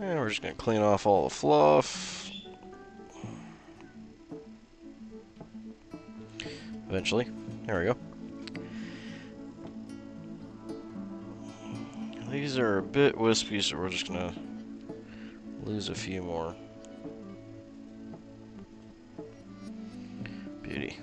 And we're just going to clean off all the fluff. Eventually. There we go. These are a bit wispy, so we're just going to lose a few more. Beauty.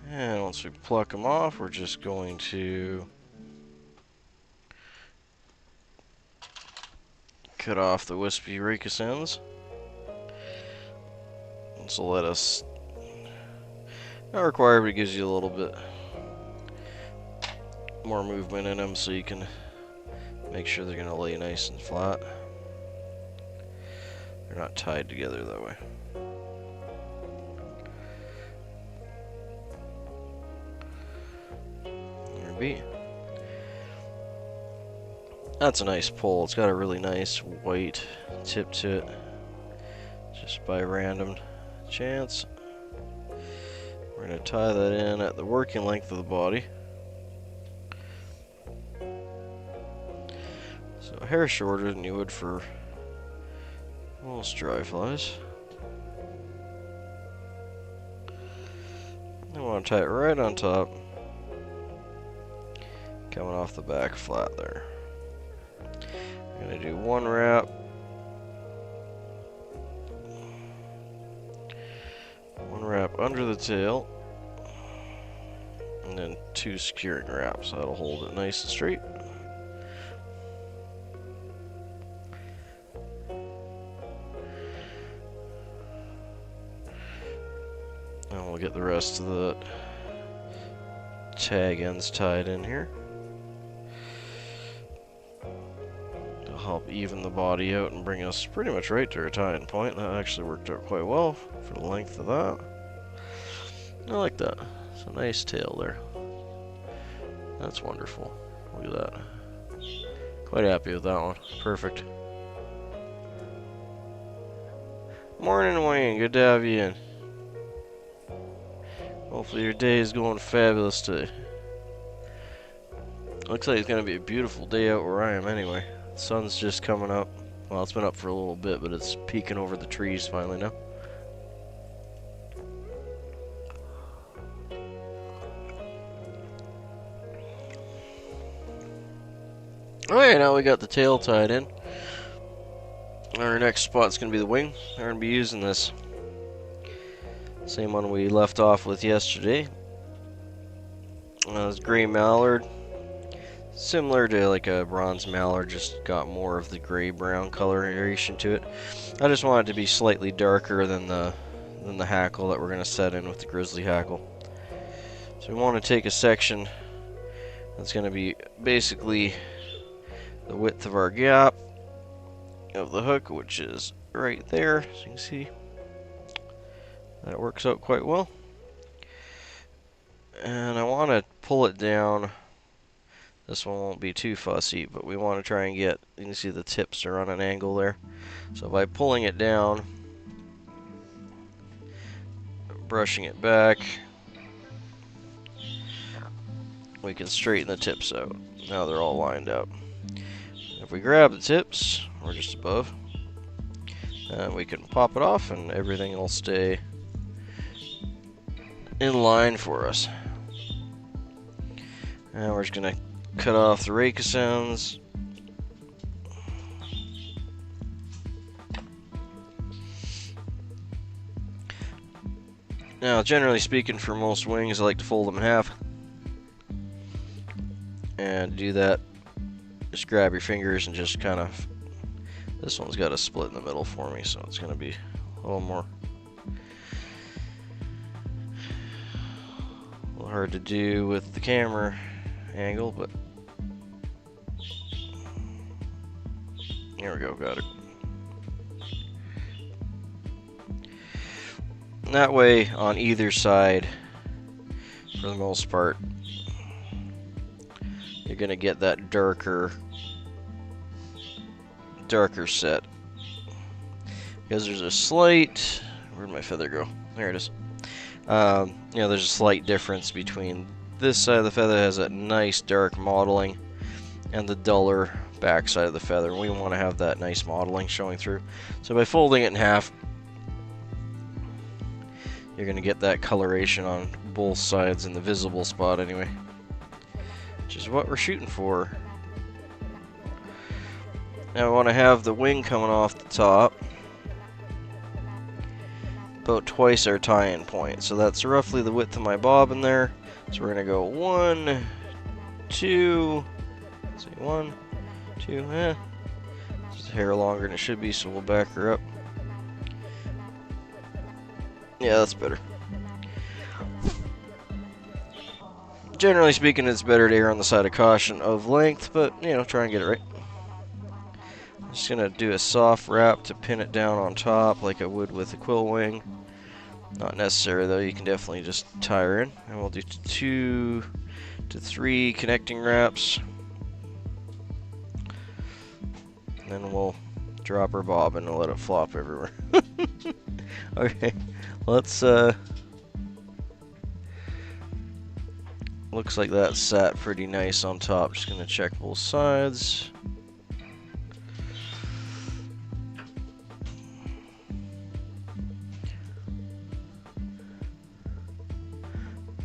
And once we pluck them off, we're just going to cut off the wispy rachis ends. This will let us, not required, but it gives you a little bit more movement in them so you can make sure they're going to lay nice and flat. They're not tied together that way. Be. That's a nice pull. It's got a really nice white tip to it. Just by random chance. We're going to tie that in at the working length of the body. So a hair shorter than you would for most dry flies. I want to tie it right on top. Coming off the back flat there. I'm going to do one wrap. One wrap under the tail. And then two securing wraps. That'll hold it nice and straight. And we'll get the rest of the tag ends tied in here. Help even the body out and bring us pretty much right to our tying point. That actually worked out quite well for the length of that. I like that. It's a nice tail there. That's wonderful. Look at that. Quite happy with that one. Perfect. Morning, Wayne. Good to have you in. Hopefully your day is going fabulous today. Looks like it's going to be a beautiful day out where I am anyway. The sun's just coming up. Well, it's been up for a little bit, but it's peeking over the trees finally now. Alright, now we got the tail tied in. Our next spot's going to be the wing. We're going to be using this same one we left off with yesterday. It's gray mallard. Similar to like a bronze mallard, just got more of the gray-brown coloration to it. I just want it to be slightly darker than the hackle that we're going to set in with the grizzly hackle. So we want to take a section that's going to be basically the width of our gap of the hook, which is right there, so you can see that works out quite well. And I want to pull it down. This one won't be too fussy, but we want to try and get, you can see the tips are on an angle there. So by pulling it down, brushing it back, we can straighten the tips out. Now they're all lined up. If we grab the tips, or just above, we can pop it off and everything will stay in line for us. And we're just going to cut off the rachis ends. Now, generally speaking, for most wings, I like to fold them in half. And do that, just grab your fingers and just kind of, this one's got a split in the middle for me, so it's going to be a little more, a little hard to do with the camera angle, but here we go, got it. And that way, on either side, for the most part, you're going to get that darker set. Because there's a slight, where'd my feather go? There it is. You know, there's a slight difference between this side of the feather that has that nice dark mottling and the duller back side of the feather. We want to have that nice mottling showing through. So by folding it in half, you're going to get that coloration on both sides in the visible spot anyway, which is what we're shooting for. Now I want to have the wing coming off the top about twice our tie-in point. So that's roughly the width of my bobbin there. So we're going to go 1, 2, let's see, 1, 2, just a hair longer than it should be, so we'll back her up. Yeah, that's better. Generally speaking, it's better to err on the side of caution of length, but, you know, try and get it right. I'm just going to do a soft wrap to pin it down on top like I would with a quill wing. Not necessary, though. You can definitely just tie her in. And we'll do 2 to 3 connecting wraps. And then we'll drop our bobbin and let it flop everywhere. Okay, let's, looks like that sat pretty nice on top. Just gonna check both sides.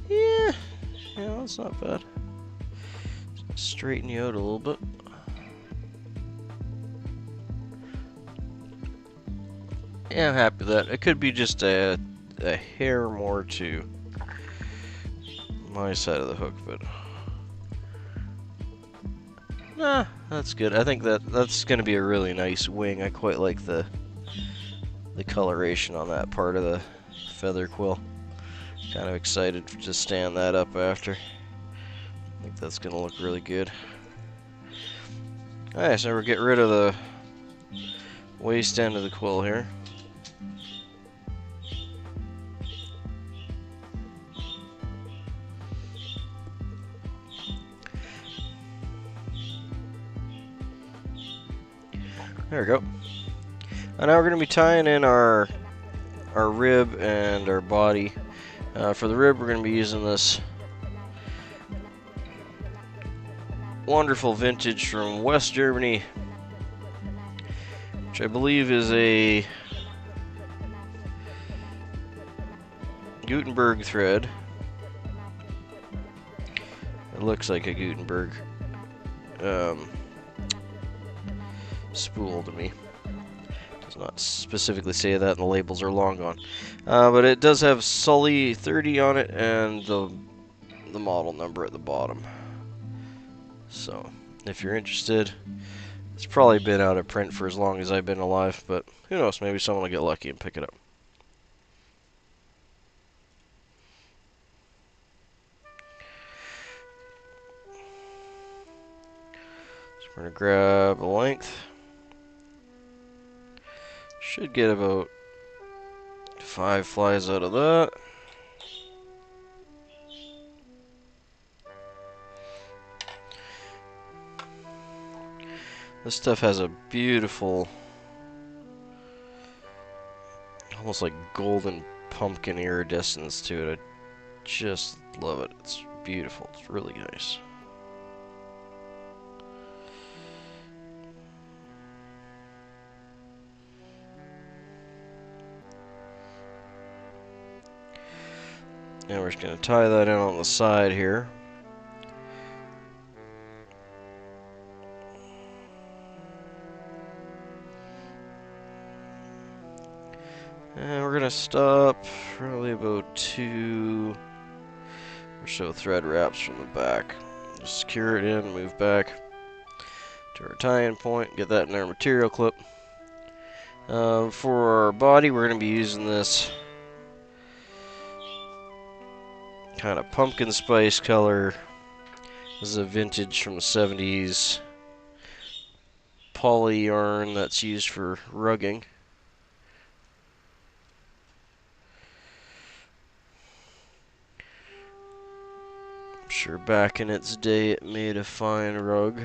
Yeah, that's not bad. Just straighten you out a little bit. Yeah, I'm happy with that. It could be just a hair more to my side of the hook, but nah, that's good. I think that's going to be a really nice wing. I quite like the coloration on that part of the feather quill. Kind of excited to stand that up after. I think that's going to look really good. Alright, so we'll get rid of the waist end of the quill here. There we go. And now we're going to be tying in our rib and our body. For the rib, we're going to be using this wonderful vintage from West Germany, which I believe is a Gutenberg thread. It looks like a Gutenberg spool to me. Does not specifically say that, and the labels are long gone. But it does have Sully 30 on it and the model number at the bottom. So, if you're interested, it's probably been out of print for as long as I've been alive, but who knows, maybe someone will get lucky and pick it up. So we're going to grab a length. Should get about 5 flies out of that. This stuff has a beautiful, almost like golden pumpkin iridescence to it. I just love it. It's beautiful. It's really nice. And we're just going to tie that in on the side here. And we're gonna stop probably about 2 or so thread wraps from the back. Just secure it in, move back to our tie-in point, get that in our material clip. For our body, we're gonna be using this kind of pumpkin spice color. This is a vintage from the 70s poly yarn that's used for rugging. I'm sure back in its day it made a fine rug.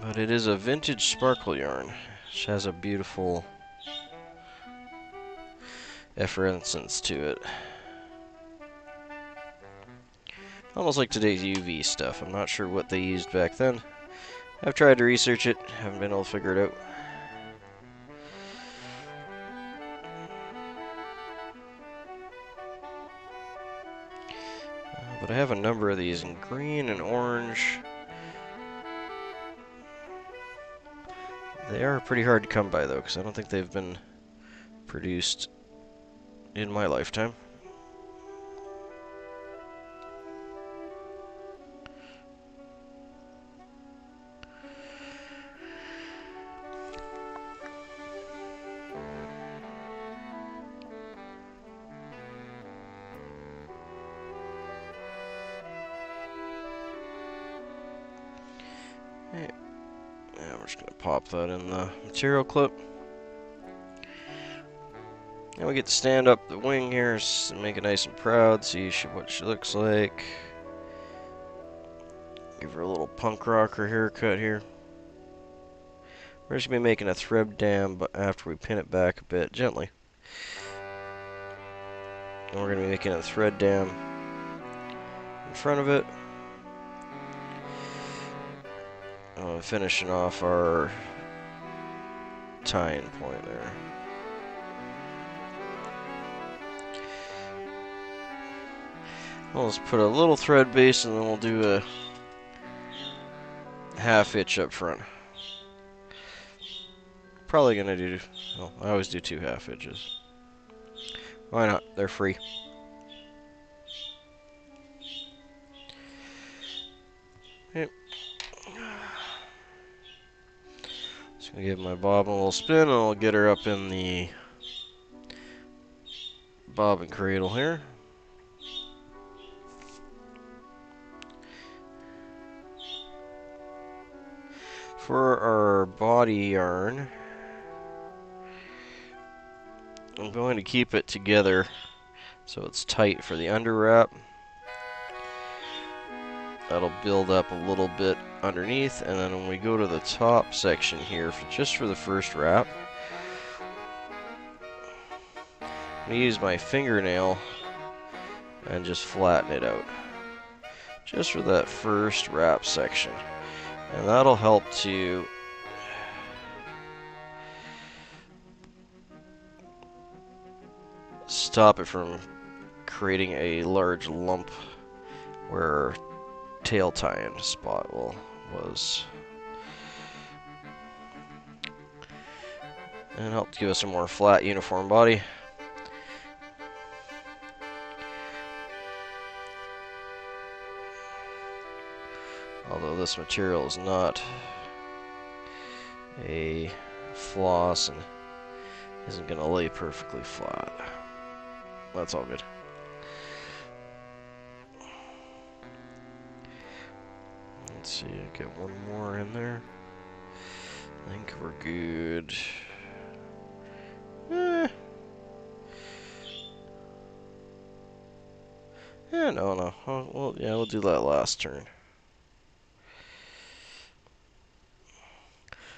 But it is a vintage sparkle yarn, which has a beautiful effervescence to it. Almost like today's UV stuff. I'm not sure what they used back then. I've tried to research it, haven't been able to figure it out. But I have a number of these in green and orange. They are pretty hard to come by though, because I don't think they've been produced in my lifetime. Okay. Yeah, we're just going to pop that in the material clip. And we get to stand up the wing here, make it nice and proud, see what she looks like. Give her a little punk rocker haircut here. We're just going to be making a thread dam, but after we pin it back a bit gently. And we're going to be making a thread dam in front of it. Finishing off our tying point there. We'll just put a little thread base and then we'll do a half hitch up front. Probably gonna do, well, I always do 2 half hitches. Why not? They're free. Yep. Just gonna give my bobbin a little spin and I'll get her up in the bobbin cradle here. For our body yarn, I'm going to keep it together so it's tight for the under wrap. That'll build up a little bit underneath, and then when we go to the top section here, just for the first wrap, I'm going to use my fingernail and just flatten it out. Just for that first wrap section. And that'll help to stop it from creating a large lump where tail tie-in spot was. And help to give us a more flat, uniform body. Although this material is not a floss and isn't going to lay perfectly flat. That's all good. Let's see, get one more in there. I think we're good. Yeah, no. Well, yeah, we'll do that last turn.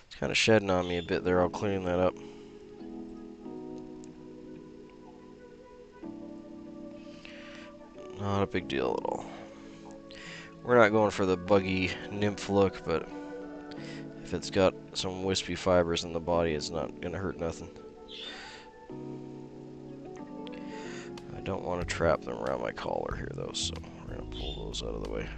It's kind of shedding on me a bit there. I'll clean that up. Not a big deal at all. We're not going for the buggy nymph look, but if it's got some wispy fibers in the body, it's not going to hurt nothing. I don't want to trap them around my collar here, though, so we're going to pull those out of the way.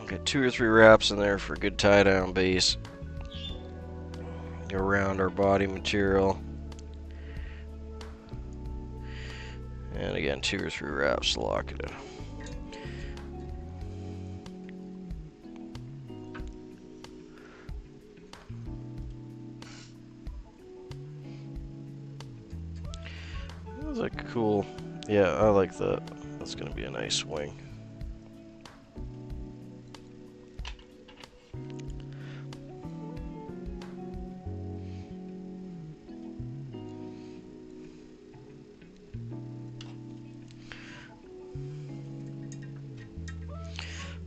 Got 2 or 3 wraps in there for a good tie down base. Go around our body material. And again, 2 or 3 wraps to lock it in. That's like cool. Yeah, I like that. That's gonna be a nice swing.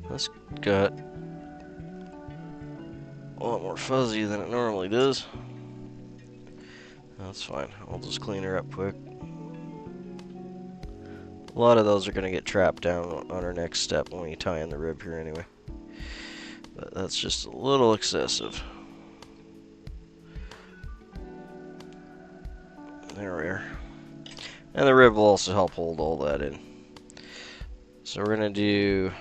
This got a lot more fuzzy than it normally does. That's fine. I'll just clean her up quick. A lot of those are going to get trapped down on our next step when we tie in the rib here anyway. But that's just a little excessive. There we are. And the rib will also help hold all that in. So we're going to do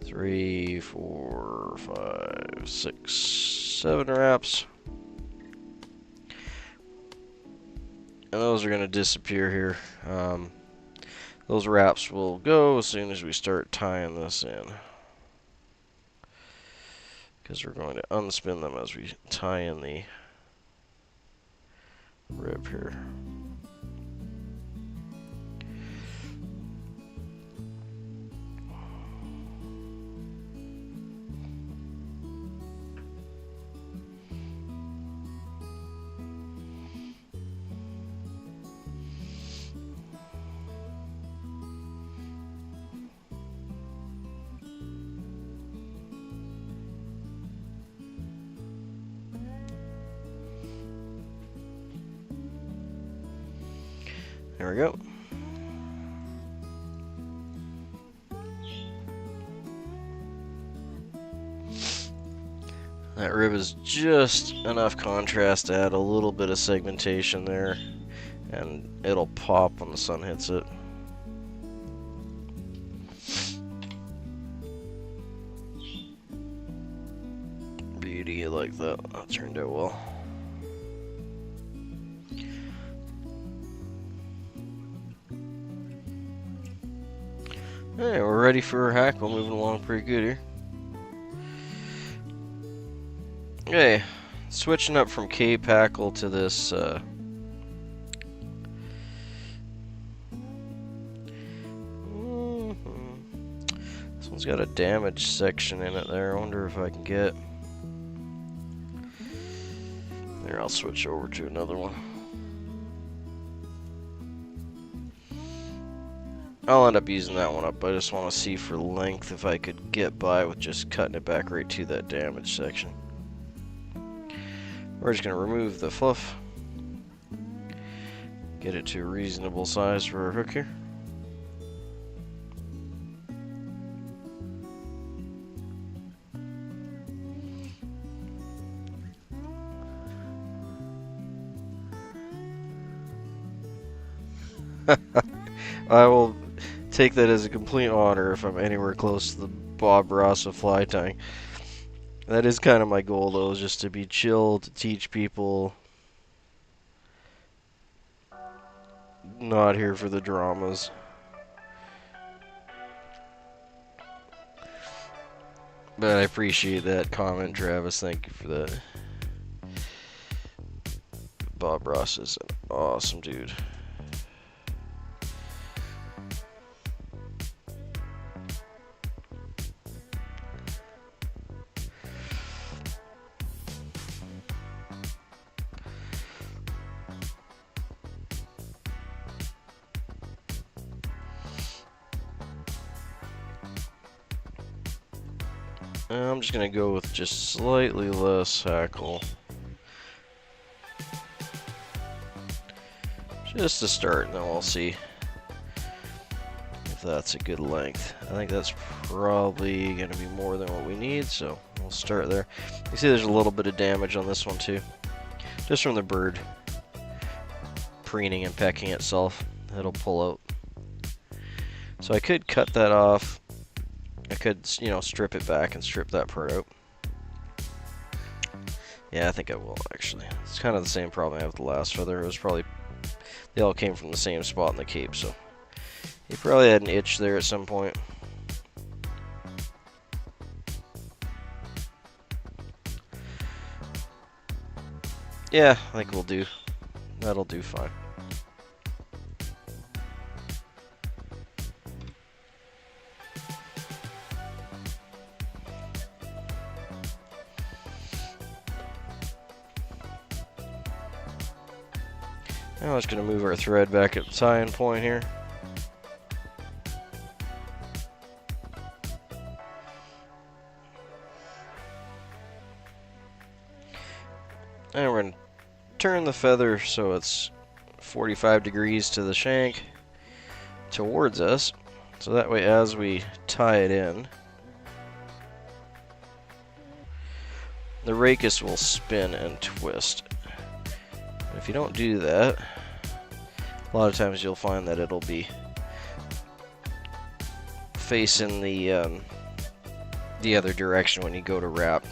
3, 4, 5, 6, 7 wraps. And those are going to disappear here. Those wraps will go as soon as we start tying this in. Because we're going to unspin them as we tie in the rib here. There we go. That rib is just enough contrast to add a little bit of segmentation there, and it'll pop when the sun hits it. Beauty, I like that. That turned out well. Hey, we're ready for our hackle, moving along pretty good here. Okay, switching up from Cape Hackle to this this one's got a damaged section in it there. I wonder if I can get... There, I'll switch over to another one. I'll end up using that one up. I just want to see for length if I could get by with just cutting it back right to that damaged section. We're just going to remove the fluff. Get it to a reasonable size for our hook here. I will take that as a complete honor if I'm anywhere close to the Bob Ross of fly tying. That is kind of my goal, though, is just to be chill, to teach people. Not here for the dramas. But I appreciate that comment, Travis. Thank you for that. Bob Ross is an awesome dude. I'm just going to go with just slightly less hackle. Just to start, and then we'll see if that's a good length. I think that's probably going to be more than what we need, so we'll start there. You see there's a little bit of damage on this one too. Just from the bird preening and pecking itself. It'll pull out. So I could cut that off I could, you know, strip it back and strip that part out. Yeah, I think I will, actually. It's kind of the same problem I have with the last feather. It was probably, they all came from the same spot in the cape, so he probably had an itch there at some point. Yeah, I think we'll do. That'll do fine. Now I'm just going to move our thread back at the tie-in point here. And we're going to turn the feather so it's 45 degrees to the shank towards us. So that way as we tie it in, the rachis will spin and twist. If you don't do that, a lot of times you'll find that it'll be facing the other direction when you go to wrap.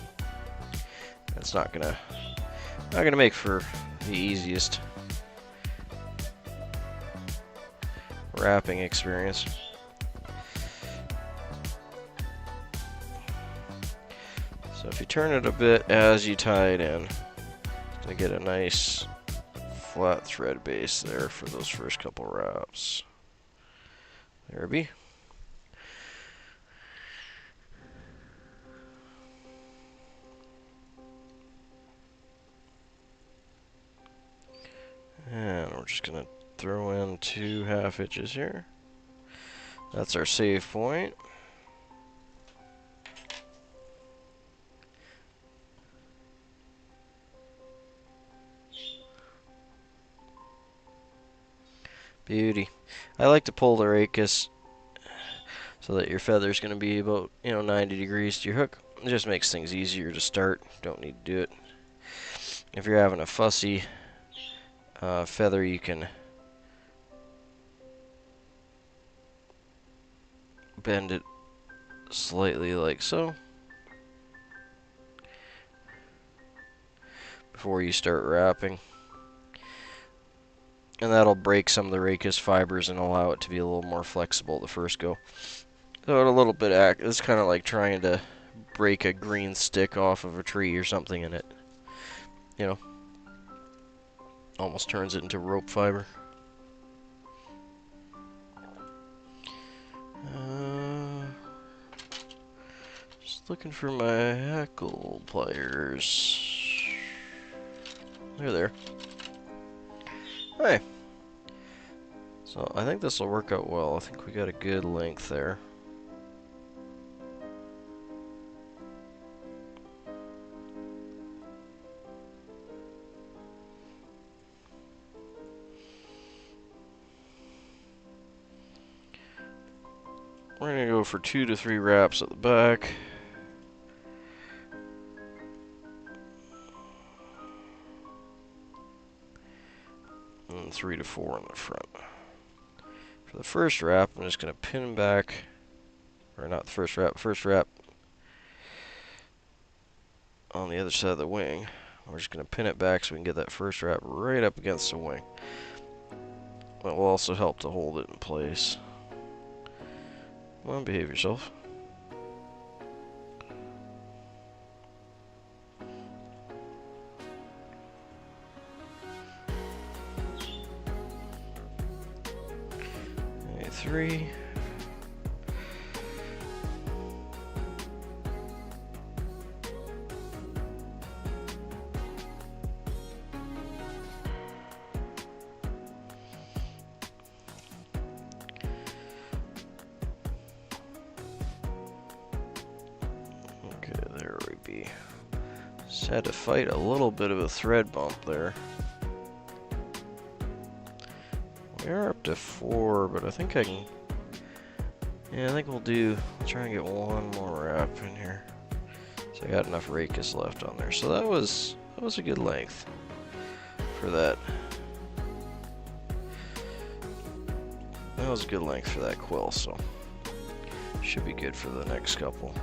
It's not gonna make for the easiest wrapping experience. So if you turn it a bit as you tie it in, it's gonna get a nice flat thread base there for those first couple wraps. There it be. And we're just gonna throw in 2 half hitches here. That's our save point. Beauty. I like to pull the rachis so that your feather's going to be about, 90 degrees to your hook. It just makes things easier to start. Don't need to do it. If you're having a fussy feather, you can bend it slightly like so before you start wrapping. And that'll break some of the rachis fibers and allow it to be a little more flexible the first go. So a little bit it's kind of like trying to break a green stick off of a tree or something, and it, almost turns it into rope fiber. Just looking for my Hackle pliers. They're there. Hey. So I think this will work out well. I think we got a good length there. We're going to go for 2 to 3 wraps at the back. And 3 to 4 in the front. For the first wrap, I'm just going to pin back, or not the first wrap on the other side of the wing. We're just going to pin it back so we can get that first wrap right up against the wing. That will also help to hold it in place. Come on, behave yourself. Okay, 3. Just had to fight a little bit of a thread bump there. We are up to 4, but I think I can. Yeah, I think we'll try and get one more wrap in here. So I got enough rachis left on there. So that was a good length for that. That was a good length for that quill. So Should be good for the next couple.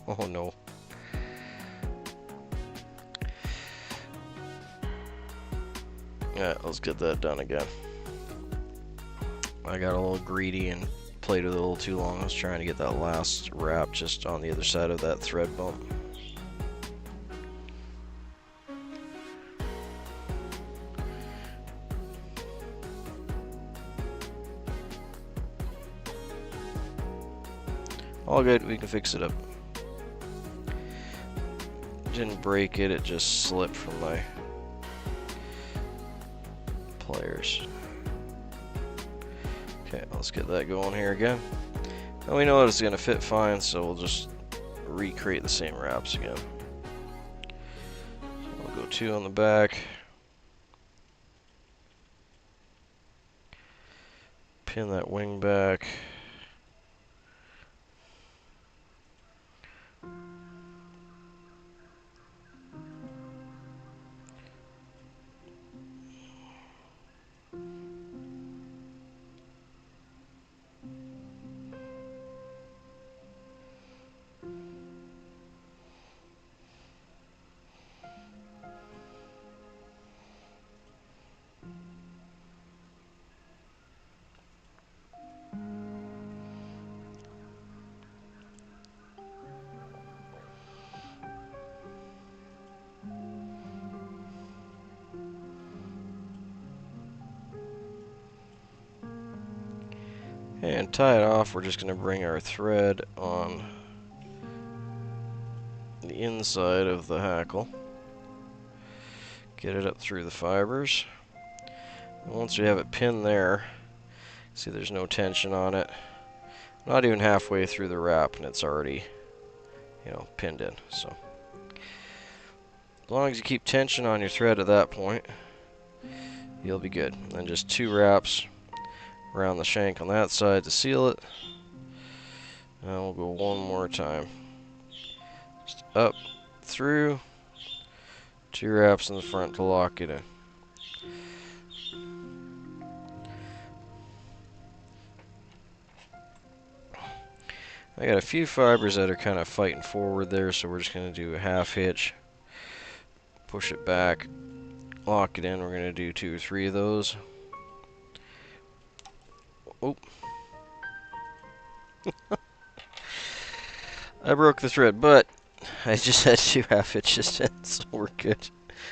Oh no. Yeah, let's get that done again. I got a little greedy and played with it a little too long. I was trying to get that last wrap just on the other side of that thread bump. All good, we can fix it up. Didn't break it, it just slipped from my pliers. Okay, let's get that going here again. Now we know it's going to fit fine, so we'll just recreate the same wraps again. So we'll go 2 on the back. Pin that wing back. And tie it off, we're just going to bring our thread on the inside of the hackle. Get it up through the fibers. And once we have it pinned there, see there's no tension on it. Not even halfway through the wrap and it's already, pinned in. So as long as you keep tension on your thread at that point, you'll be good. And just 2 wraps around the shank on that side to seal it. And we'll go one more time. Just up, through, 2 wraps in the front to lock it in. I got a few fibers that are kind of fighting forward there, so we're just going to do a half hitch, push it back, lock it in. We're going to do 2 or 3 of those. Oh. I broke the thread, but I just had 2 half hitches in, so we're good.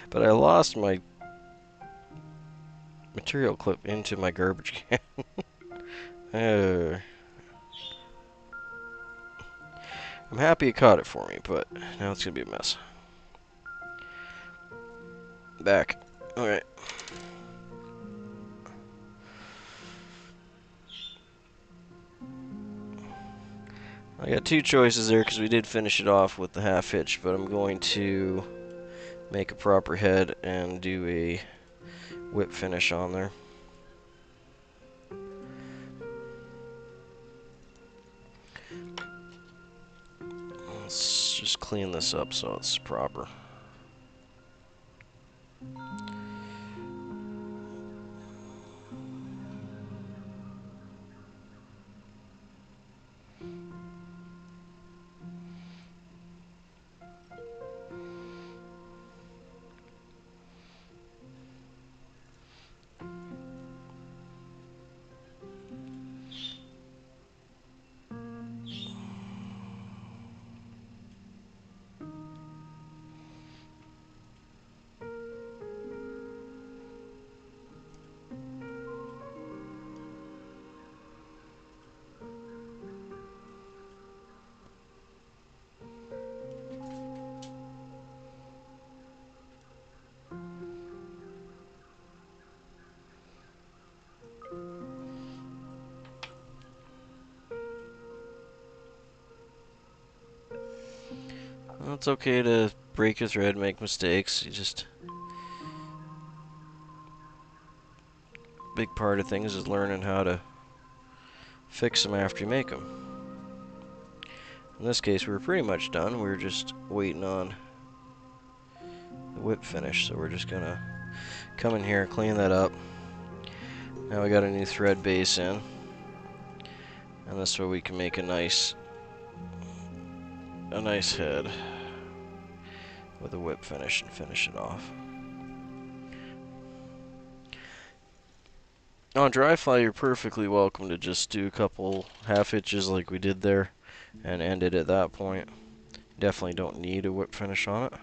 But I lost my material clip into my garbage can. I'm happy it caught it for me, but now it's going to be a mess. Back. Alright. I got 2 choices there because we did finish it off with the half hitch, but I'm going to make a proper head and do a whip finish on there. Let's just clean this up so it's proper. Well, it's okay to break your thread, make mistakes. Big part of things is learning how to fix them after you make them. In this case, we were pretty much done. We were just waiting on the whip finish, so we're just gonna come in here, clean that up. Now we got a new thread base in, and this way we can make a nice head with a whip finish and finish it off. On dry fly, you're perfectly welcome to just do a couple half hitches like we did there and end it at that point. Definitely don't need a whip finish on it.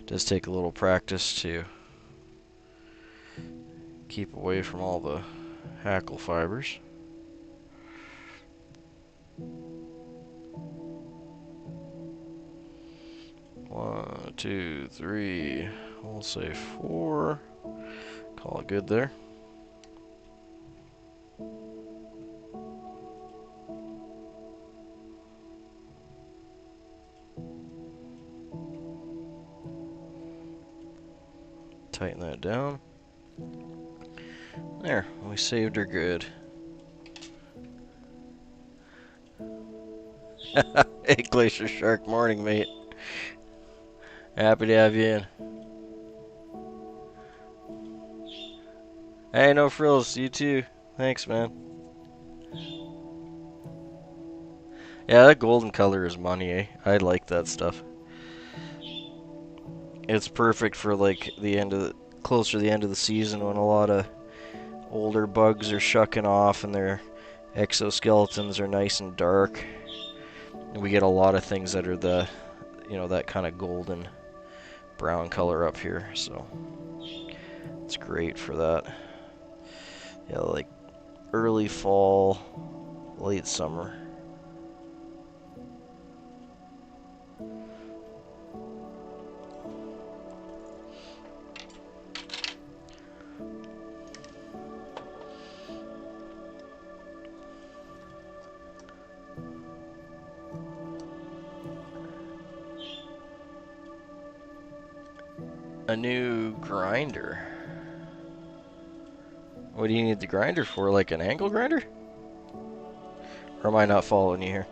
Does take a little practice to keep away from all the hackle fibers. One, two, three, we'll say 4. Call it good there. Tighten that down. There, we saved her good. Hey, Glacier Shark, morning, mate. Happy to have you in. Hey, no frills, you too. Thanks, man. Yeah, that golden color is money, eh? I like that stuff. It's perfect for like the end of the, closer to the end of the season when a lot of older bugs are shucking off and their exoskeletons are nice and dark. And we get a lot of things that are the, you know, that kind of golden brown color up here, so it's great for that. Yeah, like early fall, late summer. A new grinder. What do you need the grinder for? Like an angle grinder? Or am I not following you here?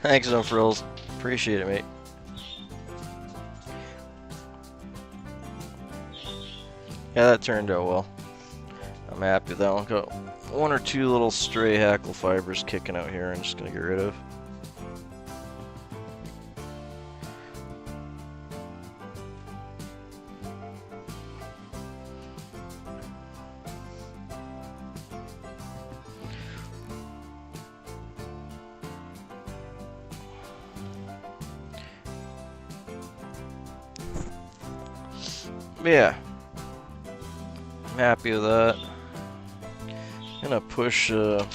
Thanks, no frills. Appreciate it, mate. Yeah, that turned out well. I'm happy with that one. Got 1 or 2 little stray hackle fibers kicking out here I'm just gonna get rid of. Yeah, I'm happy with that. I'm gonna push a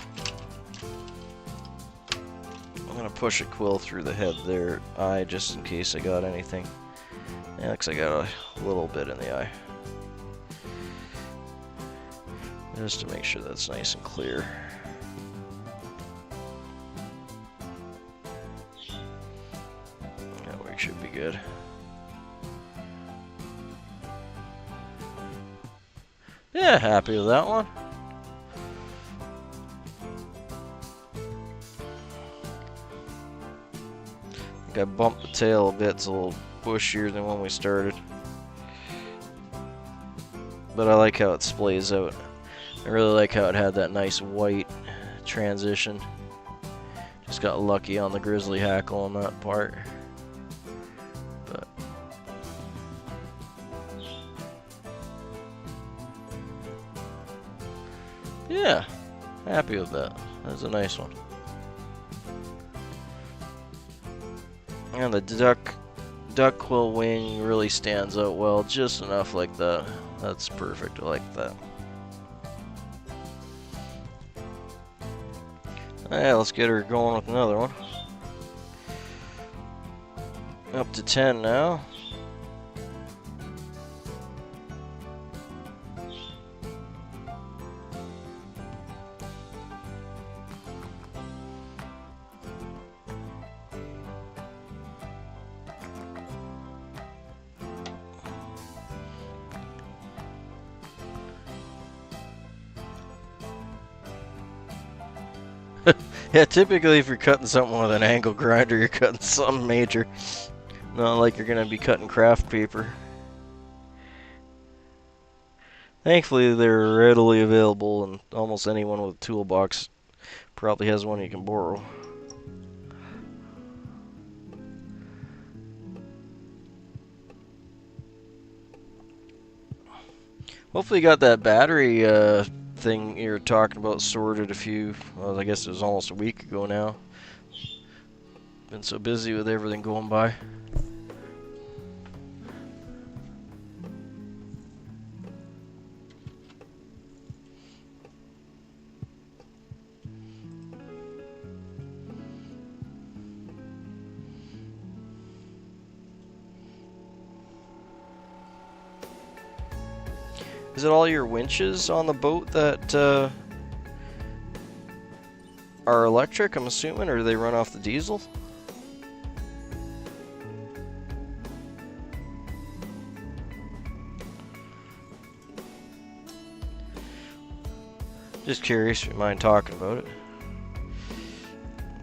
quill through the head there, eye, just in case I got anything. Yeah, looks like I got a little bit in the eye. Just to make sure that's nice and clear. That way should be good. Yeah, happy with that one. I think I bumped the tail a bit, it's a little bushier than when we started. But I like how it splays out. I really like how it had that nice white transition. Just got lucky on the grizzly hackle on that part. But yeah, happy with that. That's a nice one. And the duck quill wing really stands out well, just enough like that. That's perfect, I like that. Alright, let's get her going with another one. Up to 10 now. Yeah, typically if you're cutting something with an angle grinder, you're cutting something major. Not like you're going to be cutting craft paper. Thankfully, they're readily available, and almost anyone with a toolbox probably has one you can borrow. Hopefully you got that battery thing you were talking about sorted well, I guess it was almost a week ago now. Been so busy with everything going by. Is it all your winches on the boat that are electric, I'm assuming, or do they run off the diesel? Just curious if you mind talking about it.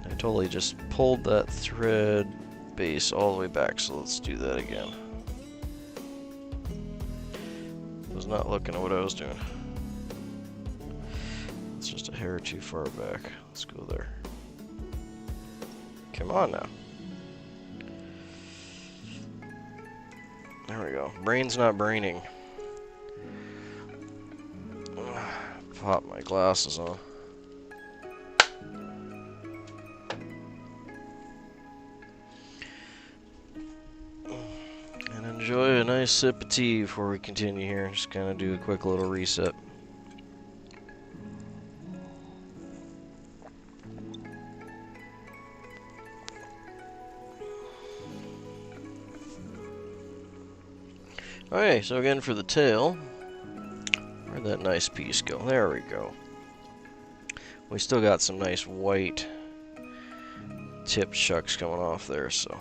I totally just pulled that thread base all the way back, so let's do that again. Was not looking at what I was doing. It's just a hair too far back. Let's go there. Come on now. There we go. Brain's not braining. Pop my glasses on. And enjoy a nice sip of tea before we continue here. Just kind of do a quick little reset. Okay, so again for the tail. Where'd that nice piece go? There we go. We still got some nice white tip shucks coming off there, so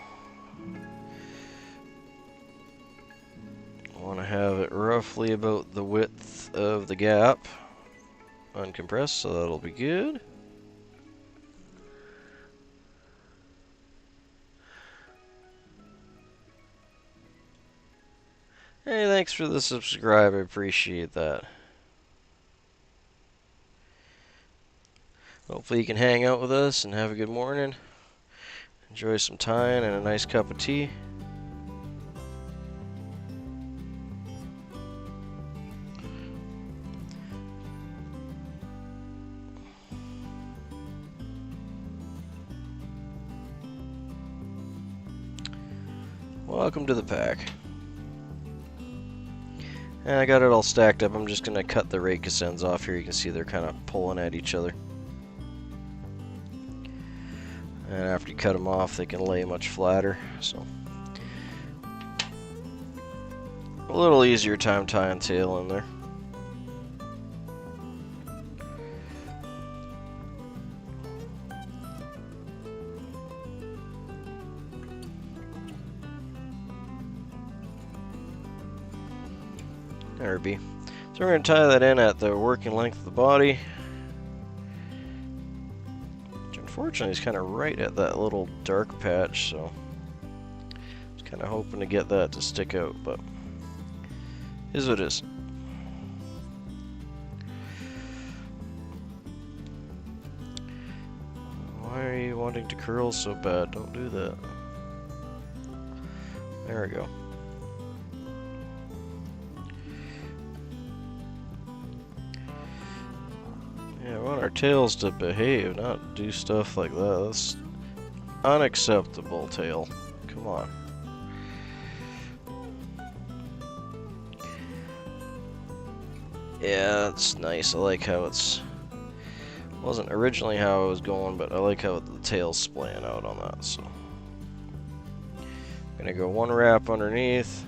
I want to have it roughly about the width of the gap uncompressed, so that'll be good. Hey, thanks for the subscribe, I appreciate that. Hopefully you can hang out with us and have a good morning. Enjoy some time and a nice cup of tea. Welcome to the pack. And I got it all stacked up. I'm just going to cut the racus ends off here. You can see they're kind of pulling at each other. And after you cut them off, they can lay much flatter. So a little easier time tying tail in there. There it be. So we're going to tie that in at the working length of the body. Which unfortunately is kind of right at that little dark patch, so I was kind of hoping to get that to stick out, but it is what it is. Why are you wanting to curl so bad? Don't do that. There we go. Yeah, we want our tails to behave, not do stuff like that. That's unacceptable, tail. Come on. Yeah, that's nice. I like how it's Wasn't originally how I was going, but I like how the tail's splaying out on that, so. Gonna go 1 wrap underneath.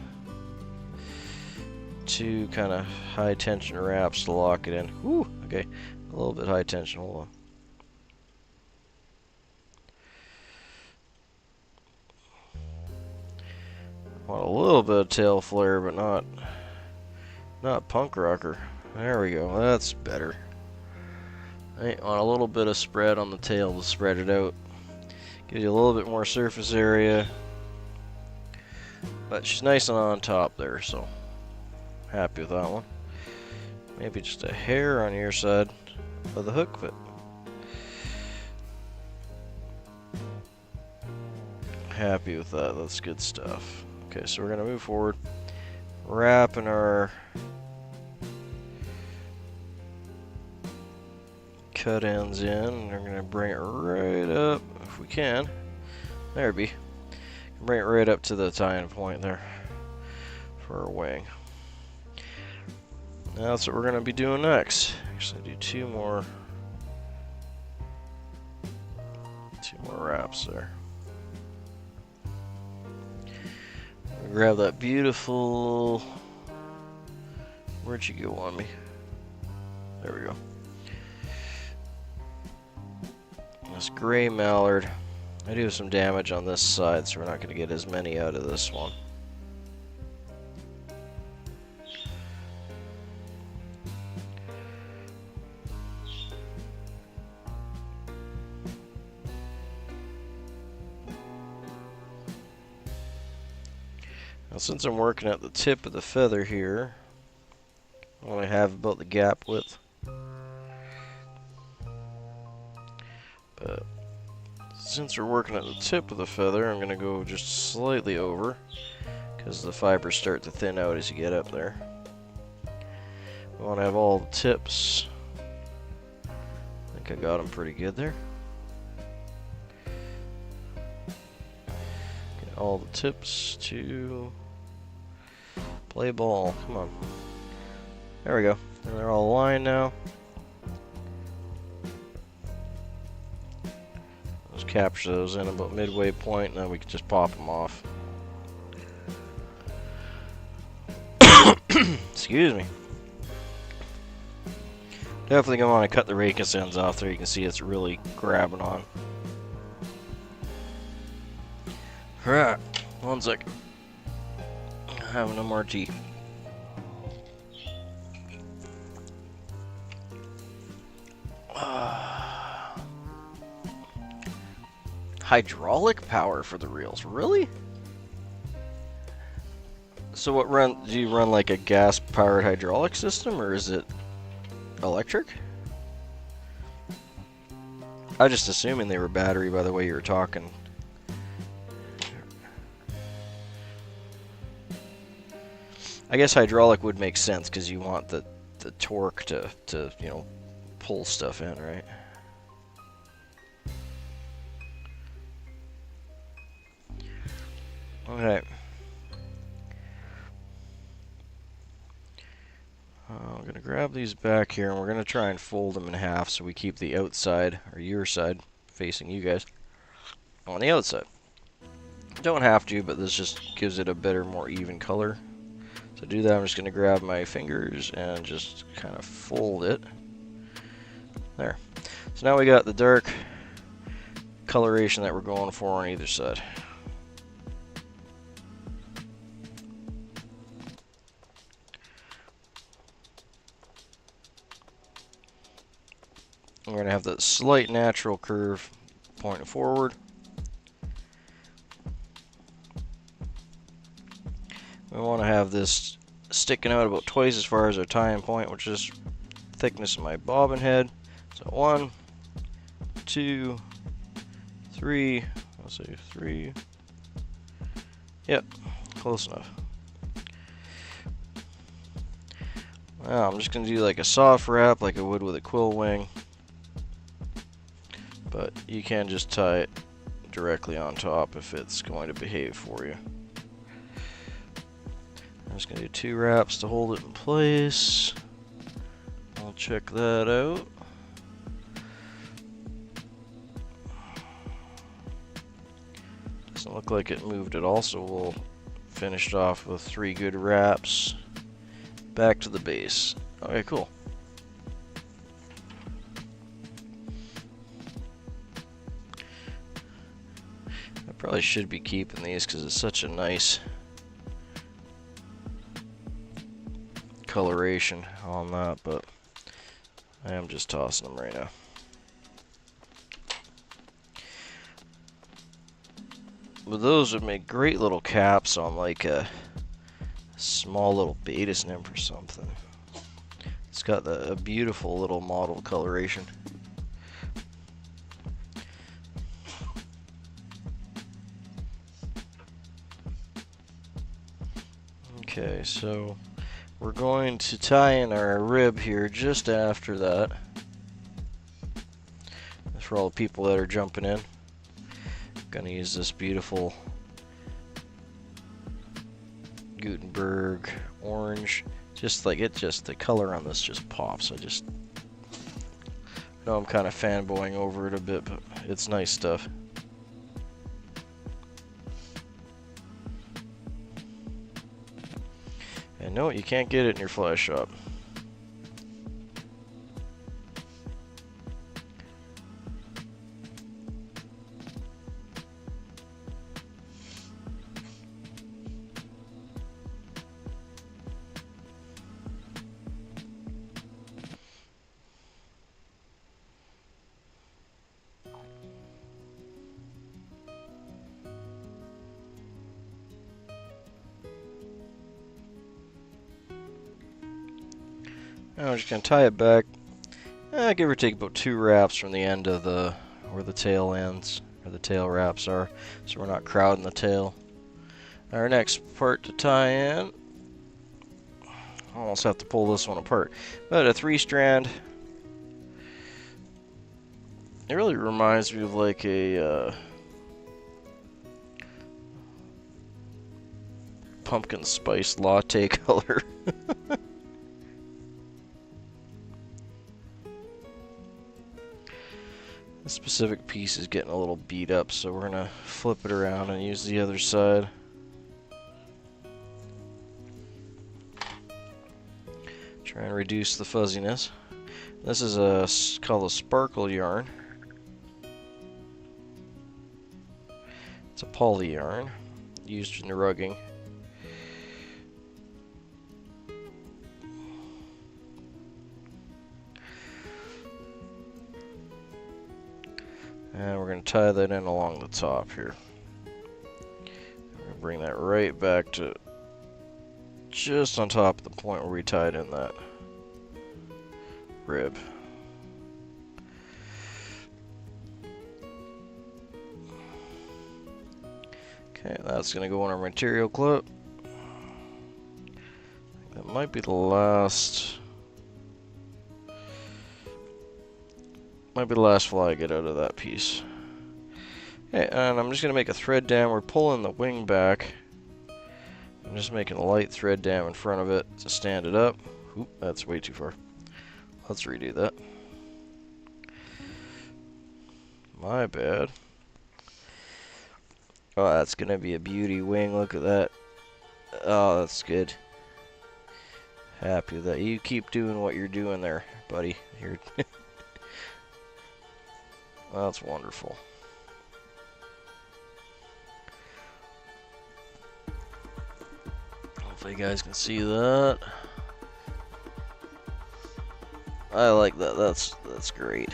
2 kind of high tension wraps to lock it in. Whew, okay. A little bit high tension, hold on. Want a little bit of tail flare, but not punk rocker. There we go, that's better. I want a little bit of spread on the tail to spread it out. Gives you a little bit more surface area. But she's nice and on top there, so happy with that one. Maybe just a hair on your side of the hook fit. Happy with that, that's good stuff. Okay, so we're gonna move forward, wrapping our cut ends in, and we're gonna bring it right up if we can. There it be. Bring it right up to the tying point there for our wing. Now that's what we're gonna be doing next. Actually, do two more wraps there. Grab that beautiful. Where'd you go on me? There we go. This gray mallard. I do have some damage on this side, so we're not going to get as many out of this one. Now, since I'm working at the tip of the feather here, I only have about the gap width. But since we're working at the tip of the feather, I'm going to go just slightly over, because the fibers start to thin out as you get up there. We want to have all the tips. I think I got them pretty good there. Get all the tips to play ball. Come on. There we go. And they're all aligned now. Just capture those in about midway point, and then we can just pop them off. Excuse me. Definitely gonna want to cut the racus ends off there. You can see it's really grabbing on. Alright, 1 second. Having a more tea. Hydraulic power for the reels, really? So what do you run like a gas powered hydraulic system, or is it electric? I was just assuming they were battery by the way you were talking. I guess hydraulic would make sense because you want the torque to you know, pull stuff in, right? Okay. I'm going to grab these back here, and we're going to try and fold them in half so we keep the outside, or your side, facing you guys, on the outside. Don't have to, but this just gives it a better, more even color. So to do that, I'm just going to grab my fingers and just kind of fold it. There. So now we got the dark coloration that we're going for on either side. We're going to have that slight natural curve pointing forward. We want to have this sticking out about twice as far as our tying point, which is thickness of my bobbin head. So 1, 2, 3, I'll say 3. Yep, close enough. Now I'm just going to do like a soft wrap like I would with a quill wing. But you can just tie it directly on top if it's going to behave for you. I'm just going to do 2 wraps to hold it in place. I'll check that out. Doesn't look like it moved at all, so we'll finish it off with 3 good wraps. Back to the base. Okay, cool. I probably should be keeping these because it's such a nice coloration on that, but I am just tossing them right now. But those would make great little caps on like a small little beta nymph or something. It's got a beautiful little mottled coloration. Okay, so we're going to tie in our rib here just after that. That's for all the people that are jumping in. Gonna use this beautiful Gutenberg orange. Just like it, just the color on this just pops. I just know I'm kind of fanboying over it a bit, but it's nice stuff. And no, you can't get it in your fly shop. Now I'm just going to tie it back, give or take about 2 wraps from the end of where the tail ends, or the tail wraps are, so we're not crowding the tail. Our next part to tie in, almost have to pull this one apart, but a 3-strand. It really reminds me of like a pumpkin spice latte color. This specific piece is getting a little beat up, so we're gonna flip it around and use the other side. Try and reduce the fuzziness. This is called a sparkle yarn. It's a poly yarn used in the rugging. And we're going to tie that in along the top here. We're going to bring that right back to just on top of the point where we tied in that rib. Okay, that's going to go in our material clip. That might be the last. Might be the last fly I get out of that piece. Okay, and I'm just going to make a thread dam. We're pulling the wing back. I'm just making a light thread dam in front of it to stand it up. Oop, that's way too far. Let's redo that. My bad. Oh, that's going to be a beauty wing. Look at that. Oh, that's good. Happy with that. You keep doing what you're doing there, buddy. You're That's wonderful. Hopefully you guys can see that. I like that. That's great.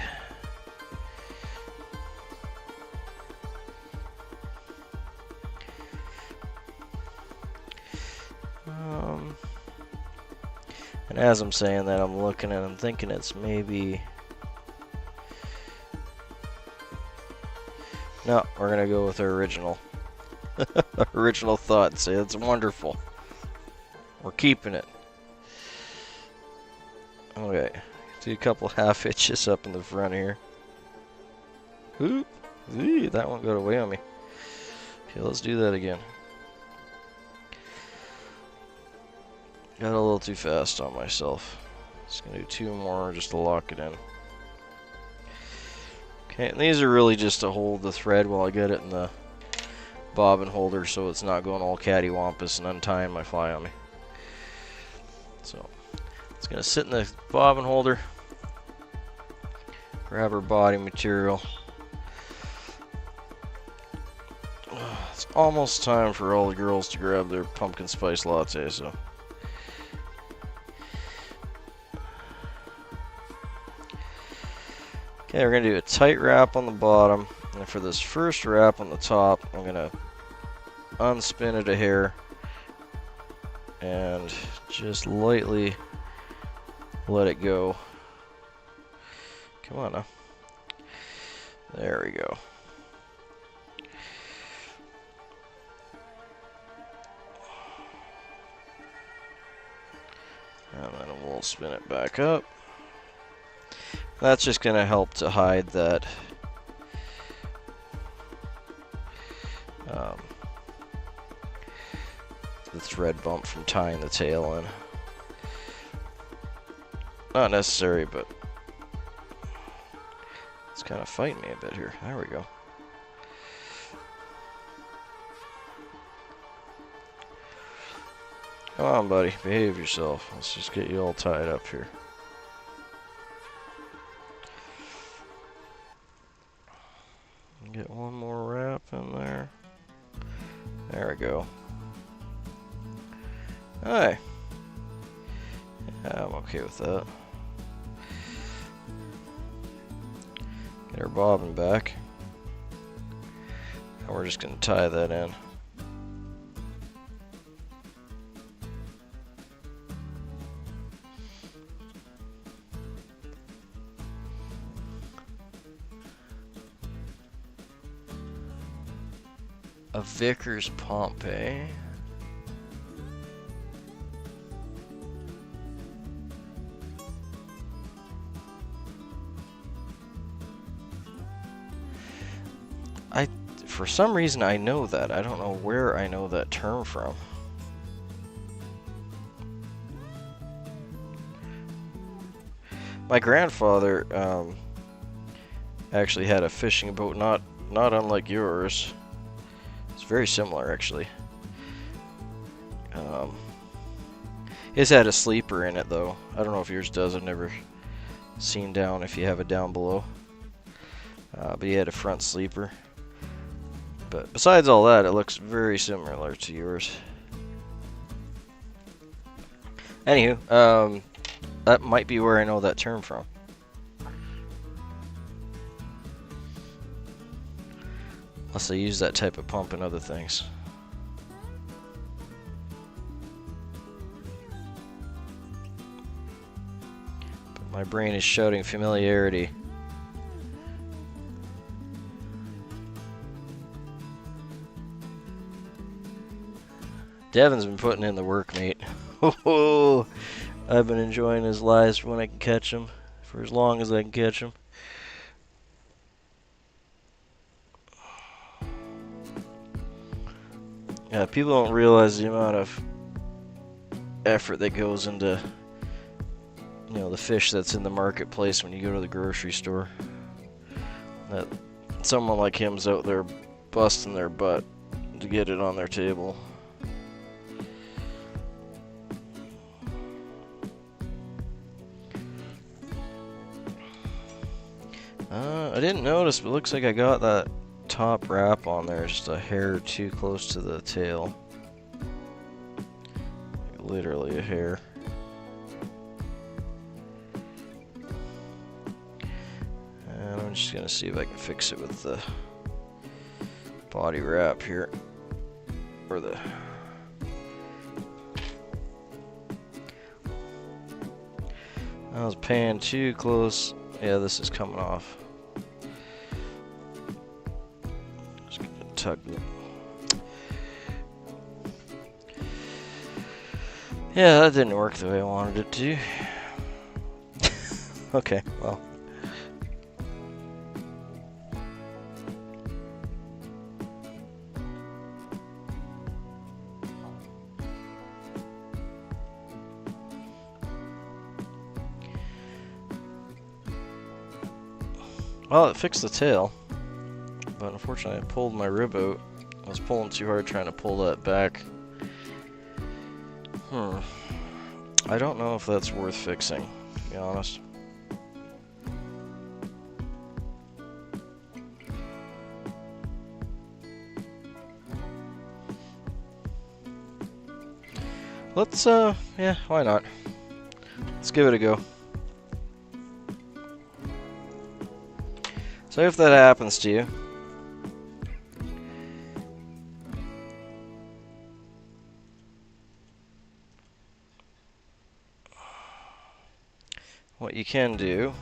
And as I'm saying that, I'm looking and I'm thinking it's maybe. No, we're gonna go with our original original thought and say that's wonderful. We're keeping it. Okay, do a couple half hitches up in the front here. Oop, that one got away on me. Okay, let's do that again. Got a little too fast on myself. Just gonna do 2 more just to lock it in. Okay, and these are really just to hold the thread while I get it in the bobbin holder so it's not going all cattywampus and untying my fly on me. So it's going to sit in the bobbin holder, grab her body material. It's almost time for all the girls to grab their pumpkin spice latte, so. Okay, we're going to do a tight wrap on the bottom, and for this first wrap on the top, I'm going to unspin it a hair and just lightly let it go. Come on now. There we go. And then we'll spin it back up. That's just going to help to hide that the thread bump from tying the tail in. Not necessary, but it's kind of fighting me a bit here. There we go. Come on, buddy. Behave yourself. Let's just get you all tied up here. Get one more wrap in there. There we go. Hi. Yeah, I'm okay with that. Get our bobbin back. And we're just going to tie that in. A Vickers pump, eh? For some reason I know that. I don't know where I know that term from. My grandfather actually had a fishing boat, not unlike yours. It's very similar, actually. His had a sleeper in it, though. I don't know if yours does. I've never seen down if you have it down below. But he had a front sleeper. But besides all that, it looks very similar to yours. Anywho, that might be where I know that term from. Unless I use that type of pump in other things. But my brain is shouting familiarity. Devin's been putting in the work, mate. Oh, I've been enjoying his lives when I can catch him, for as long as I can catch him. Yeah, people don't realize the amount of effort that goes into, you know, the fish that's in the marketplace when you go to the grocery store. That someone like him's out there busting their butt to get it on their table. I didn't notice, but it looks like I got that top wrap on there just a hair too close to the tail. Like literally a hair. And I'm just gonna see if I can fix it with the body wrap here. Or the... I was paying too close. Yeah, this is coming off. Just gonna tug it. Yeah, that didn't work the way I wanted it to. Okay, well. Well, it fixed the tail, but unfortunately I pulled my rib out I was pulling too hard trying to pull that back. I don't know if that's worth fixing, to be honest. Let's, yeah, why not? Let's give it a go. So if that happens to you, what you can do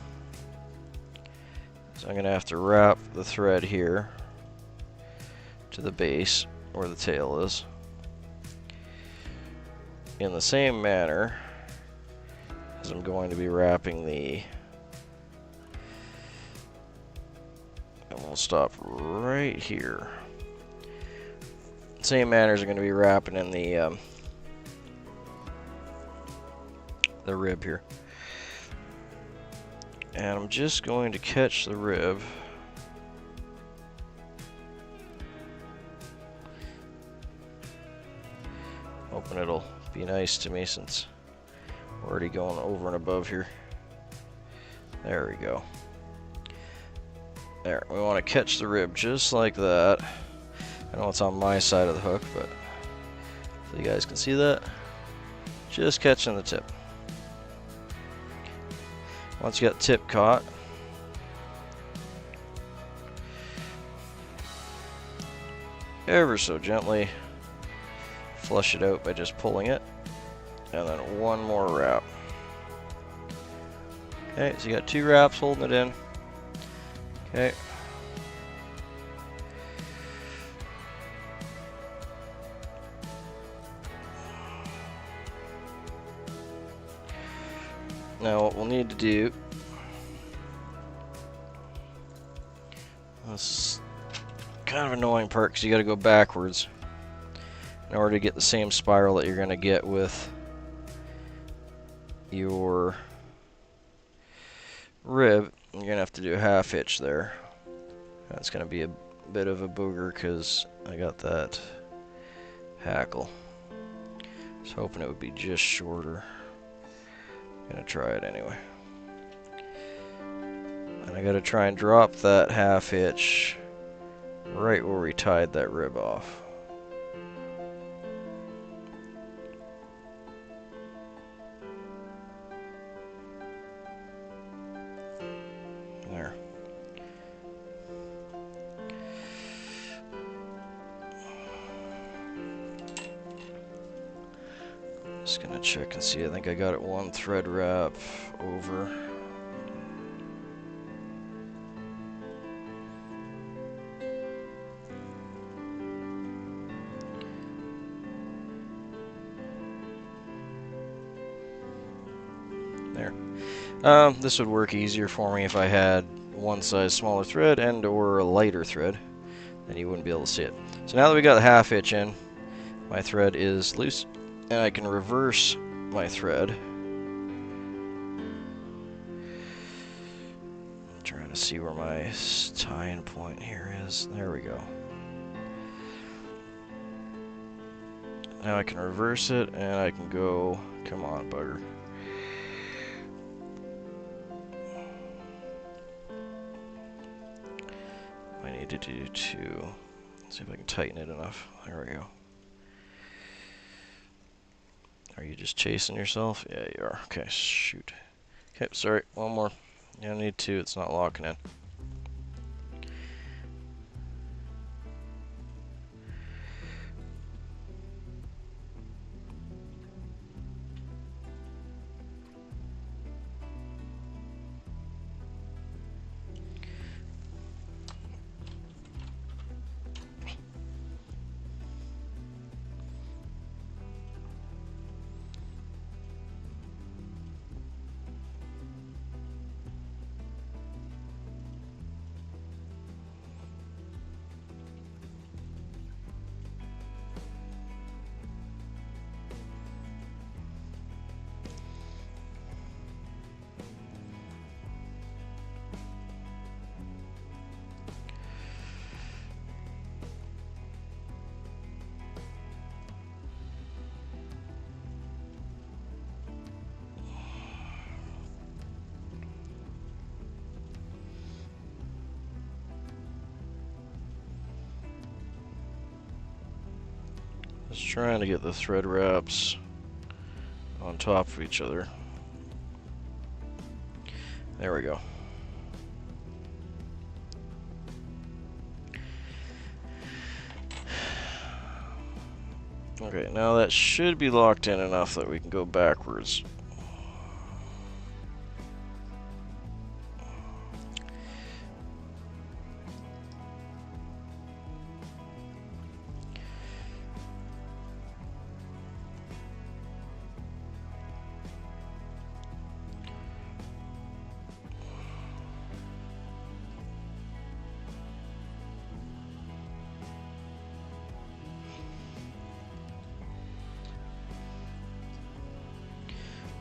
is I'm going to have to wrap the thread here to the base where the tail is in the same manner as I'm going to be wrapping the, and we'll stop right here. Same manner as I'm going to be wrapping in the rib here. And I'm just going to catch the rib. Hoping it'll be nice to me since we're already going over and above here. There we go. There, we want to catch the rib just like that. I know it's on my side of the hook, but so you guys can see that. Just catching the tip. Once you got the tip caught, ever so gently flush it out by just pulling it, and then one more wrap. Okay, so you got 2 wraps holding it in. Okay. Now what we'll need to do, this is kind of an annoying part because you got to go backwards in order to get the same spiral that you're going to get with your rib. You're going to have to do a half hitch there. That's going to be a bit of a booger because I got that hackle. I was hoping it would be just shorter. I'm going to try it anyway. And I got to try and drop that half hitch right where we tied that rib off. There. Just gonna check and see. I think I got it 1 thread wrap over. There. This would work easier for me if I had 1 size smaller thread and or a lighter thread. Then you wouldn't be able to see it. So now that we got the half hitch in, my thread is loose, and I can reverse my thread. I'm trying to see where my tying point here is. There we go. Now I can reverse it, and I can go, come on, bugger. I need to do 2. Let's see if I can tighten it enough. There we go. Are you just chasing yourself? Yeah, you are. Okay, shoot. Okay, sorry. 1 more. You don't need 2. It's not locking in. Just trying to get the thread wraps on top of each other. There we go. Okay, now that should be locked in enough that we can go backwards.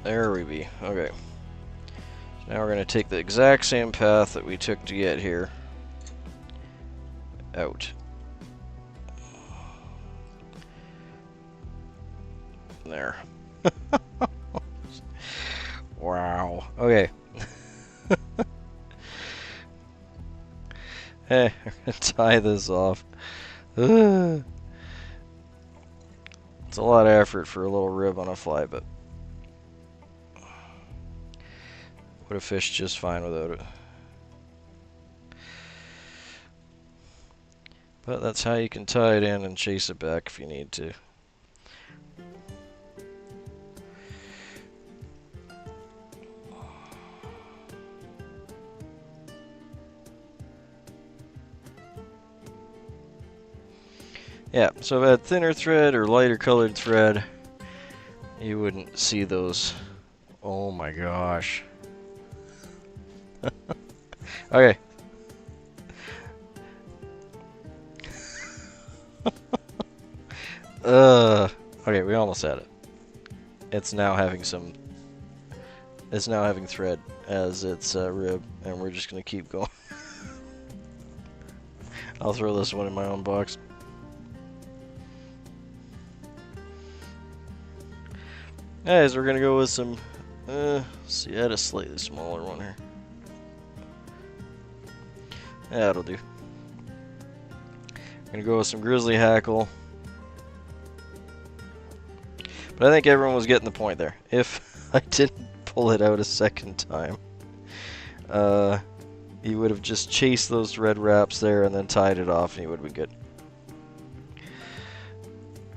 There we be. Okay. So now we're going to take the exact same path that we took to get here out. There. Wow. Okay. Hey, I'm going to tie this off. It's a lot of effort for a little rib on a fly, but would have fished just fine without it. But that's how you can tie it in and chase it back if you need to. Yeah, so if I had thinner thread or lighter colored thread, you wouldn't see those. Oh my gosh. Okay. Okay, we almost had it. It's now having some. It's now having thread as its rib, and we're just gonna keep going. I'll throw this one in my own box. Guys, we're gonna go with some. See, I had a slightly smaller one here. Yeah, that'll do. Gonna go with some grizzly hackle. But I think everyone was getting the point there. If I didn't pull it out a second time, you would have just chased those thread wraps there and then tied it off, and you would have been good.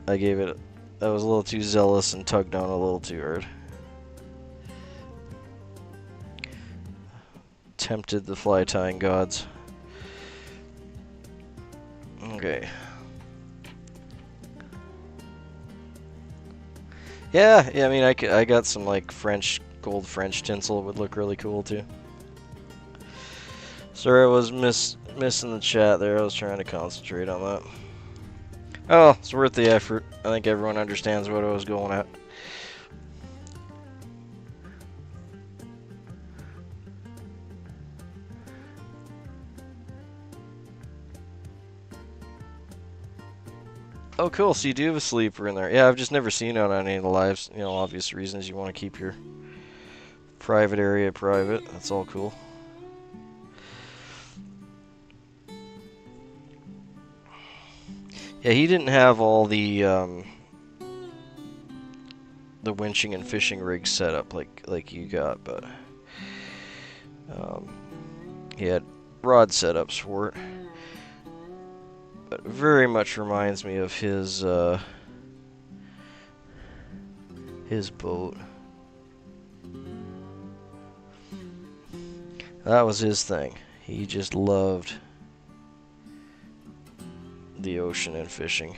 I was a little too zealous and tugged on a little too hard. Tempted the fly tying gods. Okay. Yeah, I mean, I got some like gold French tinsel. It would look really cool too. Sorry, I was missing the chat there. I was trying to concentrate on that. Oh, it's worth the effort. I think everyone understands what I was going at. Oh, cool. So you do have a sleeper in there. Yeah, I've just never seen it on any of the lives. You know, obvious reasons. You want to keep your private area private. That's all cool. Yeah, he didn't have all the winching and fishing rigs set up like you got, but he had rod setups for it. But it very much reminds me of his boat. That was his thing. He just loved the ocean and fishing.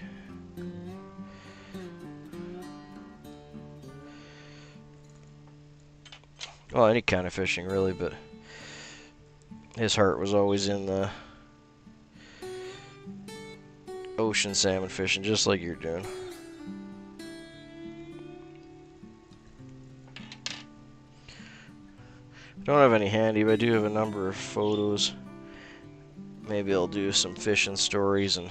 Well, any kind of fishing really, but his heart was always in the ocean salmon fishing, just like you're doing. Don't have any handy, but I do have a number of photos. Maybe I'll do some fishing stories and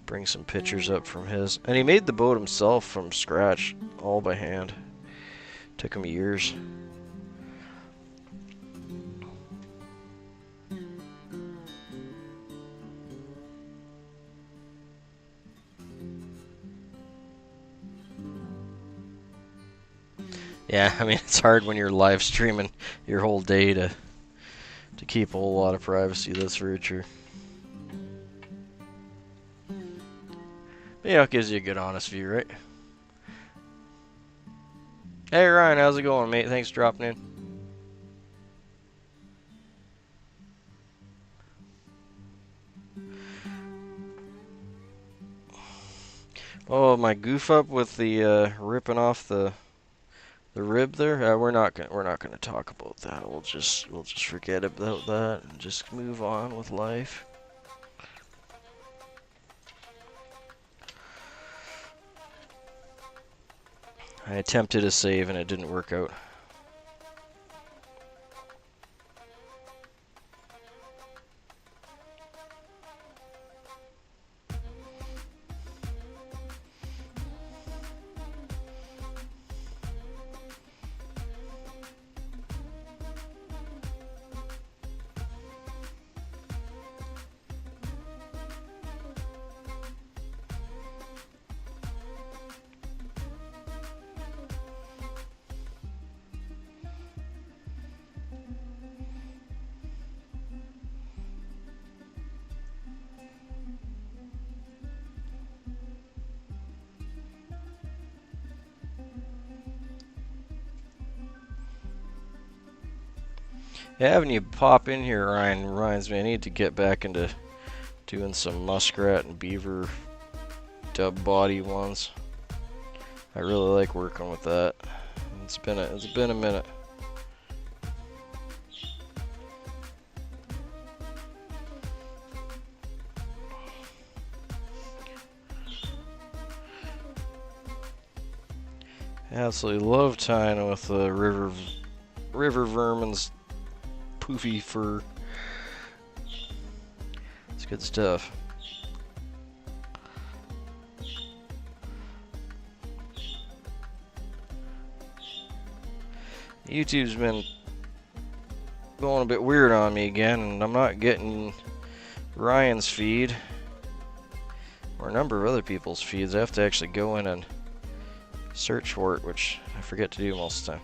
bring some pictures up from his. And he made the boat himself from scratch, all by hand. Took him years. Yeah, I mean, it's hard when you're live streaming your whole day to keep a whole lot of privacy, that's very true. But yeah, it gives you a good honest view, right? Hey Ryan, how's it going, mate? Thanks for dropping in. Oh, my goof up with the ripping off the rib there. We're not gonna talk about that. We'll just forget about that and just move on with life. I attempted a save and it didn't work out. Yeah, having you pop in here, Ryan, reminds me I need to get back into doing some muskrat and beaver dub body ones. I really like working with that. It's been a minute. I absolutely love tying with the river vermin's poofy fur. It's good stuff. YouTube's been going a bit weird on me again, and I'm not getting Ryan's feed or a number of other people's feeds. I have to actually go in and search for it, which I forget to do most of the time.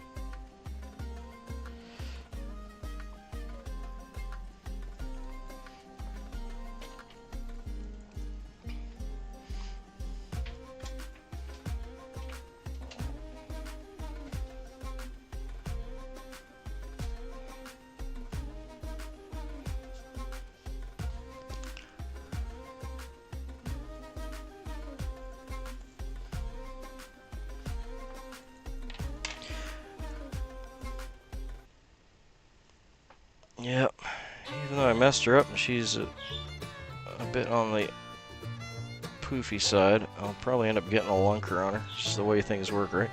Yep, even though I messed her up and she's a bit on the poofy side, I'll probably end up getting a lunker on her. It's just the way things work, right?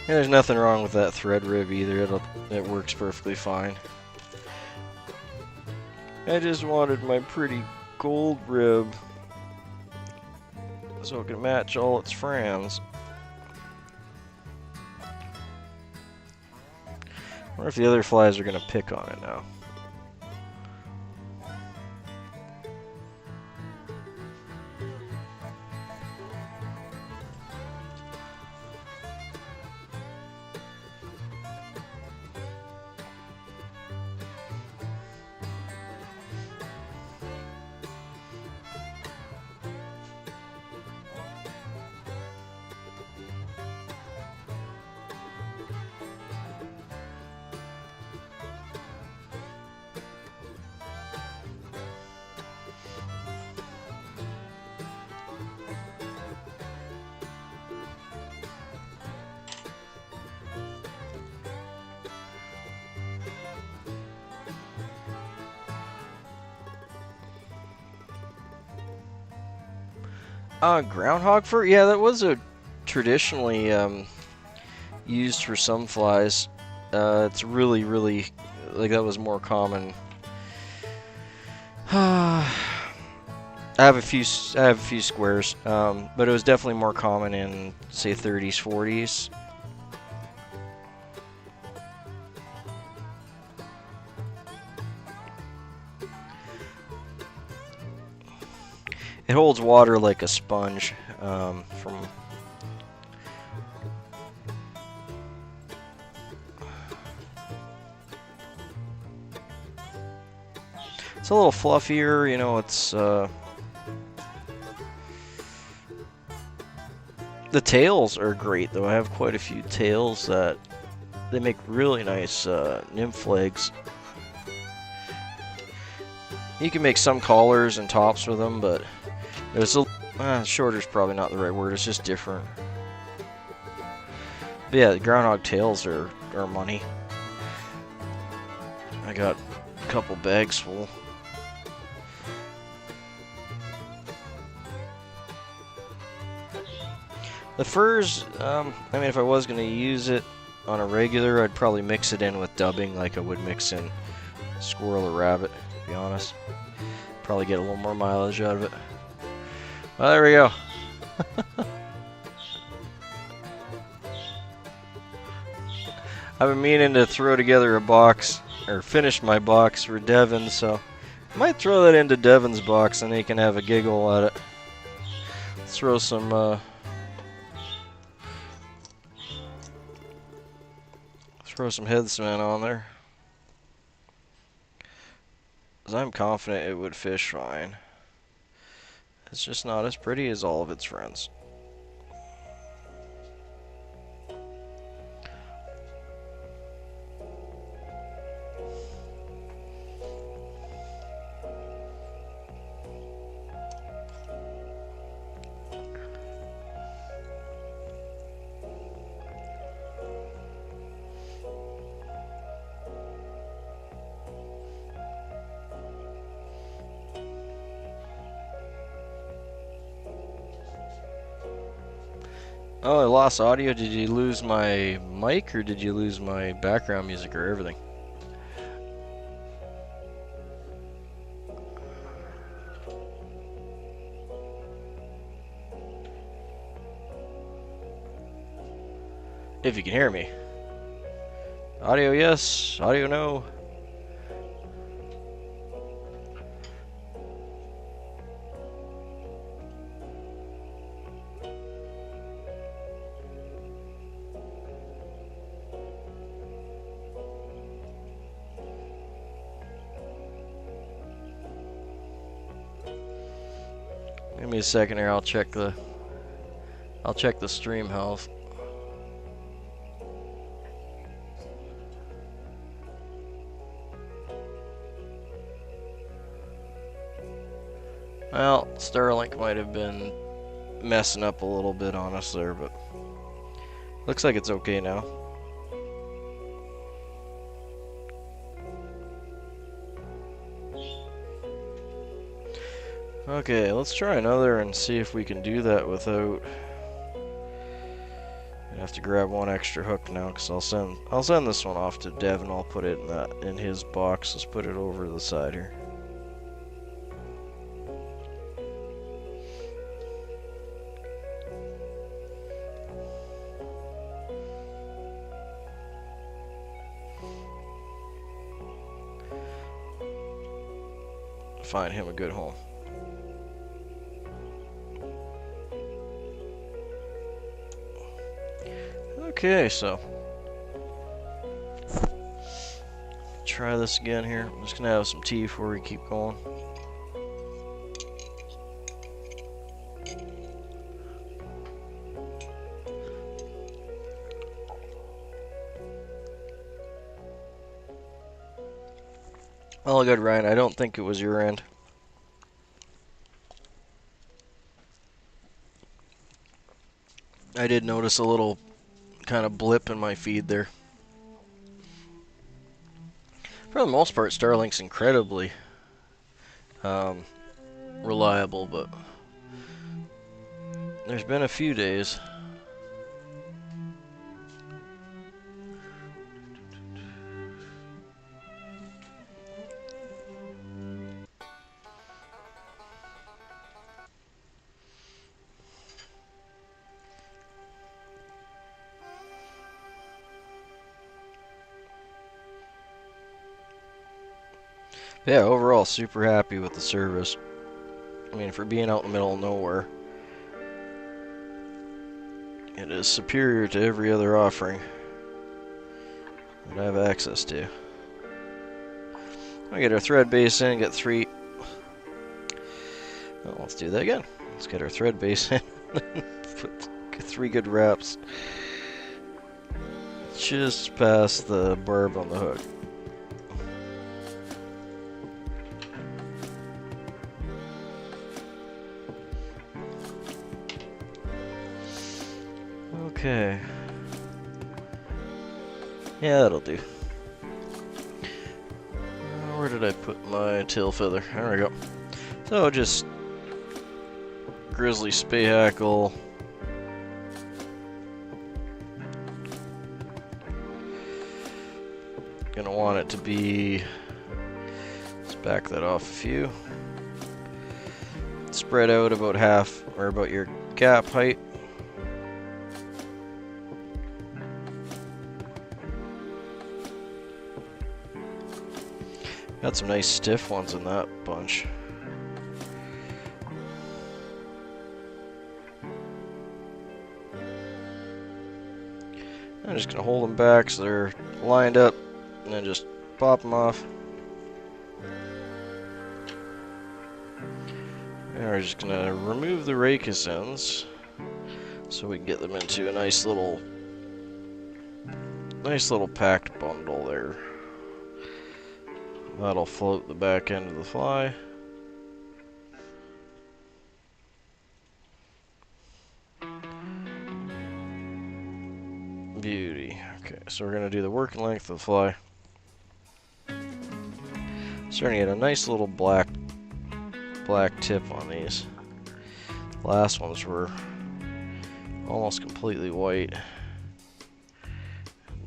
Yeah, there's nothing wrong with that thread rib either. It works perfectly fine. I just wanted my pretty gold rib so it can match all its friends. I wonder if the other flies are gonna pick on it now. Groundhog fur? Yeah, that was a traditionally used for some flies. It's really, like that was more common. I have a few. I have a few squares, but it was definitely more common in, say, 30s, 40s. It holds water like a sponge. From it's a little fluffier, you know. It's the tails are great though. I have quite a few tails that they make really nice nymph legs. You can make some collars and tops with them, but it's a shorter is probably not the right word. It's just different. But yeah, the groundhog tails are money. I got a couple bags full. The furs, I mean, if I was going to use it on a regular, I'd probably mix it in with dubbing like I would mix in squirrel or rabbit, to be honest. Probably get a little more mileage out of it. Well, there we go. I've been meaning to throw together a box, or finish my box for Devin, so I might throw that into Devin's box and he can have a giggle at it. Let's throw some, head cement on there. 'Cause I'm confident it would fish fine. It's just not as pretty as all of its friends. Oh, I lost audio. Did you lose my mic or did you lose my background music or everything? If you can hear me. Audio yes, audio no. Give me a second here. I'll check the stream health. Well, Starlink might have been messing up a little bit on us there, but looks like it's okay now. Okay, let's try another and see if we can do that without. I have to grab one extra hook now, because I'll send this one off to Dev and I'll put it in his box. Let's put it over to the side here. Find him a good home. Okay, so try this again here. I'm just gonna have some tea before we keep going. All good, Ryan. I don't think it was your end. I did notice a little kind of blip in my feed there. For the most part, Starlink's incredibly reliable, but there's been a few days. But yeah, overall, super happy with the service. I mean, for being out in the middle of nowhere, it is superior to every other offering that I have access to. We get our thread base in, get 3. Well, let's do that again. Let's get our thread base in. Put 3 good wraps just past the barb on the hook. Okay. Yeah, that'll do. Where did I put my tail feather? There we go. So just grizzly spay hackle. Gonna want it to be, let's back that off a few. Spread out about half, or about your gap height. Got some nice stiff ones in that bunch. I'm just gonna hold them back so they're lined up, and then just pop them off. And we're just gonna remove the rachis ends so we can get them into a nice little packed bundle there. That'll float the back end of the fly. Beauty. Okay, so we're gonna do the working length of the fly. Starting to get a nice little black tip on these. The last ones were almost completely white.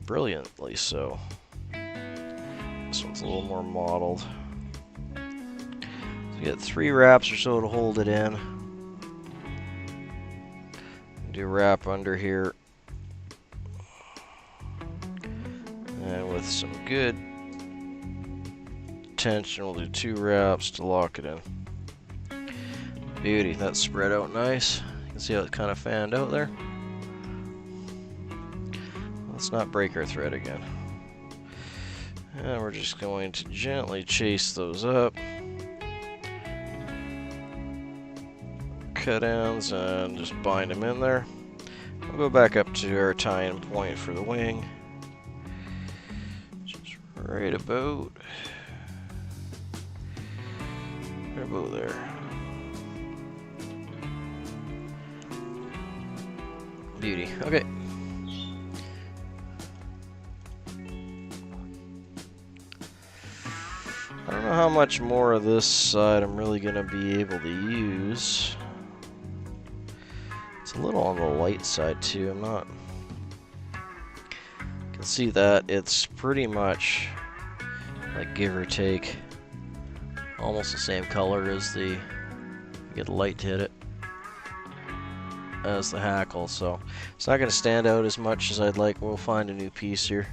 Brilliantly so. This one's a little more mottled. So you get 3 wraps or so to hold it in. Do a wrap under here. And with some good tension, we'll do 2 wraps to lock it in. Beauty, that's spread out nice. You can see how it's kind of fanned out there. Let's not break our thread again. And we're just going to gently chase those up. Cut ends and just bind them in there. We'll go back up to our tying point for the wing. Just right about there. Beauty. Okay. I don't know how much more of this side I'm really going to be able to use. It's a little on the light side too. I'm not... You can see that it's pretty much, like, give or take, almost the same color as the... Get a light to hit it as the hackle, so it's not going to stand out as much as I'd like. We'll find a new piece here.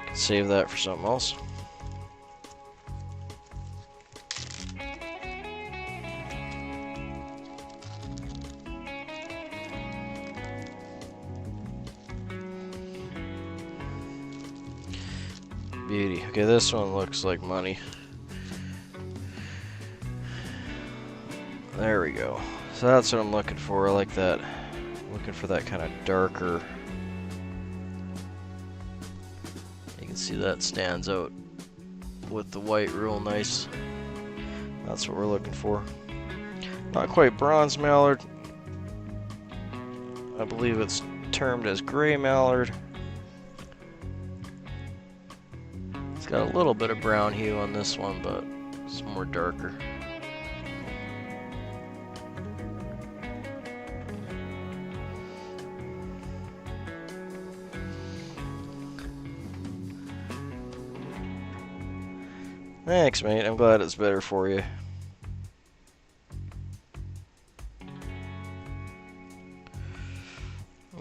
Can save that for something else. Beauty. Okay, this one looks like money. There we go. So that's what I'm looking for. I like that. Looking for that kind of darker. You can see that stands out with the white real nice. That's what we're looking for. Not quite bronze mallard. I believe it's termed as gray mallard. It's got a little bit of brown hue on this one, but it's more darker. Thanks, mate. I'm glad it's better for you.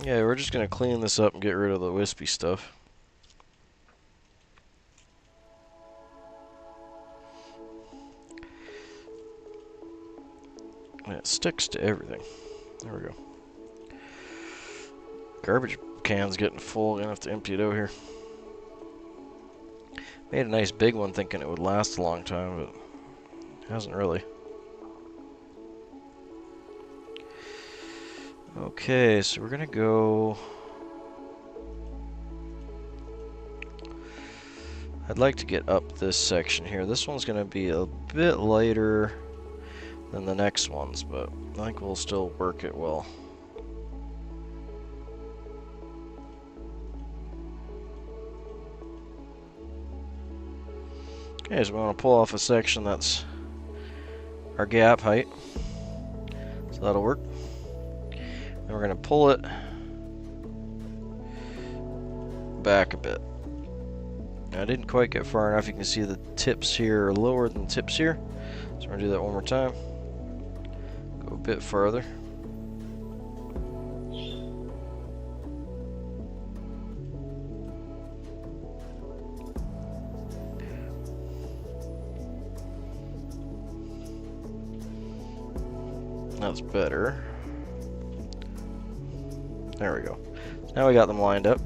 Yeah, we're just going to clean this up and get rid of the wispy stuff. sticks to everything. There we go. Garbage can's getting full. Gonna have to empty it out here. Made a nice big one thinking it would last a long time, but it hasn't really. Okay, so we're gonna go... I'd like to get up this section here. This one's gonna be a bit lighter than the next ones, but I think we'll still work it well. Okay, so we want to pull off a section that's our gap height. So that'll work. And we're going to pull it back a bit. Now, I didn't quite get far enough. You can see the tips here are lower than the tips here. So we're going to do that one more time. Go a bit farther. That's better. There we go. So now we got them lined up.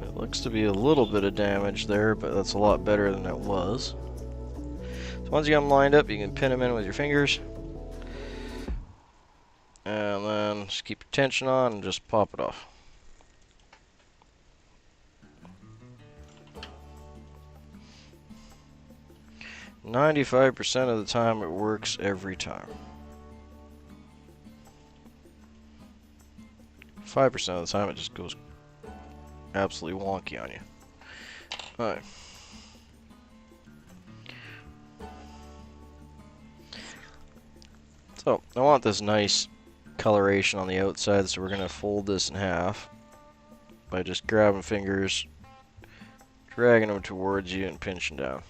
It looks to be a little bit of damage there, but that's a lot better than it was. So once you got them lined up, you can pin them in with your fingers. And then just keep your tension on and just pop it off. "95% of the time it works every time. 5% of the time it just goes absolutely wonky on you." Alright. So, I want this nice coloration on the outside, so we're going to fold this in half by just grabbing fingers, dragging them towards you, and pinching down.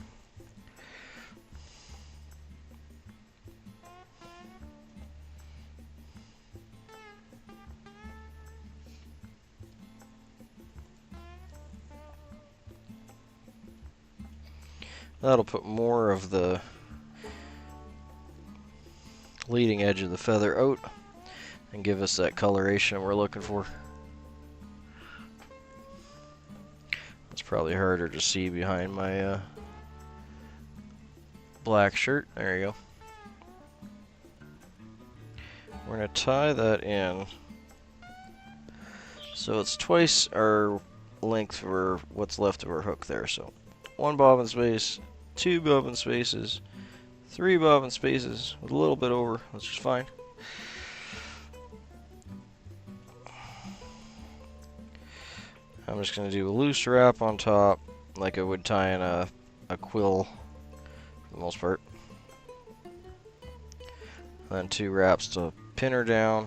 That'll put more of the leading edge of the feather out and give us that coloration we're looking for. It's probably harder to see behind my black shirt. There you go. We're going to tie that in so it's twice our length for what's left of our hook there. So 1 bobbin space, 2 bobbin spaces, 3 bobbin spaces with a little bit over, which is fine. I'm just going to do a loose wrap on top like I would tie in a quill for the most part. Then 2 wraps to pin her down.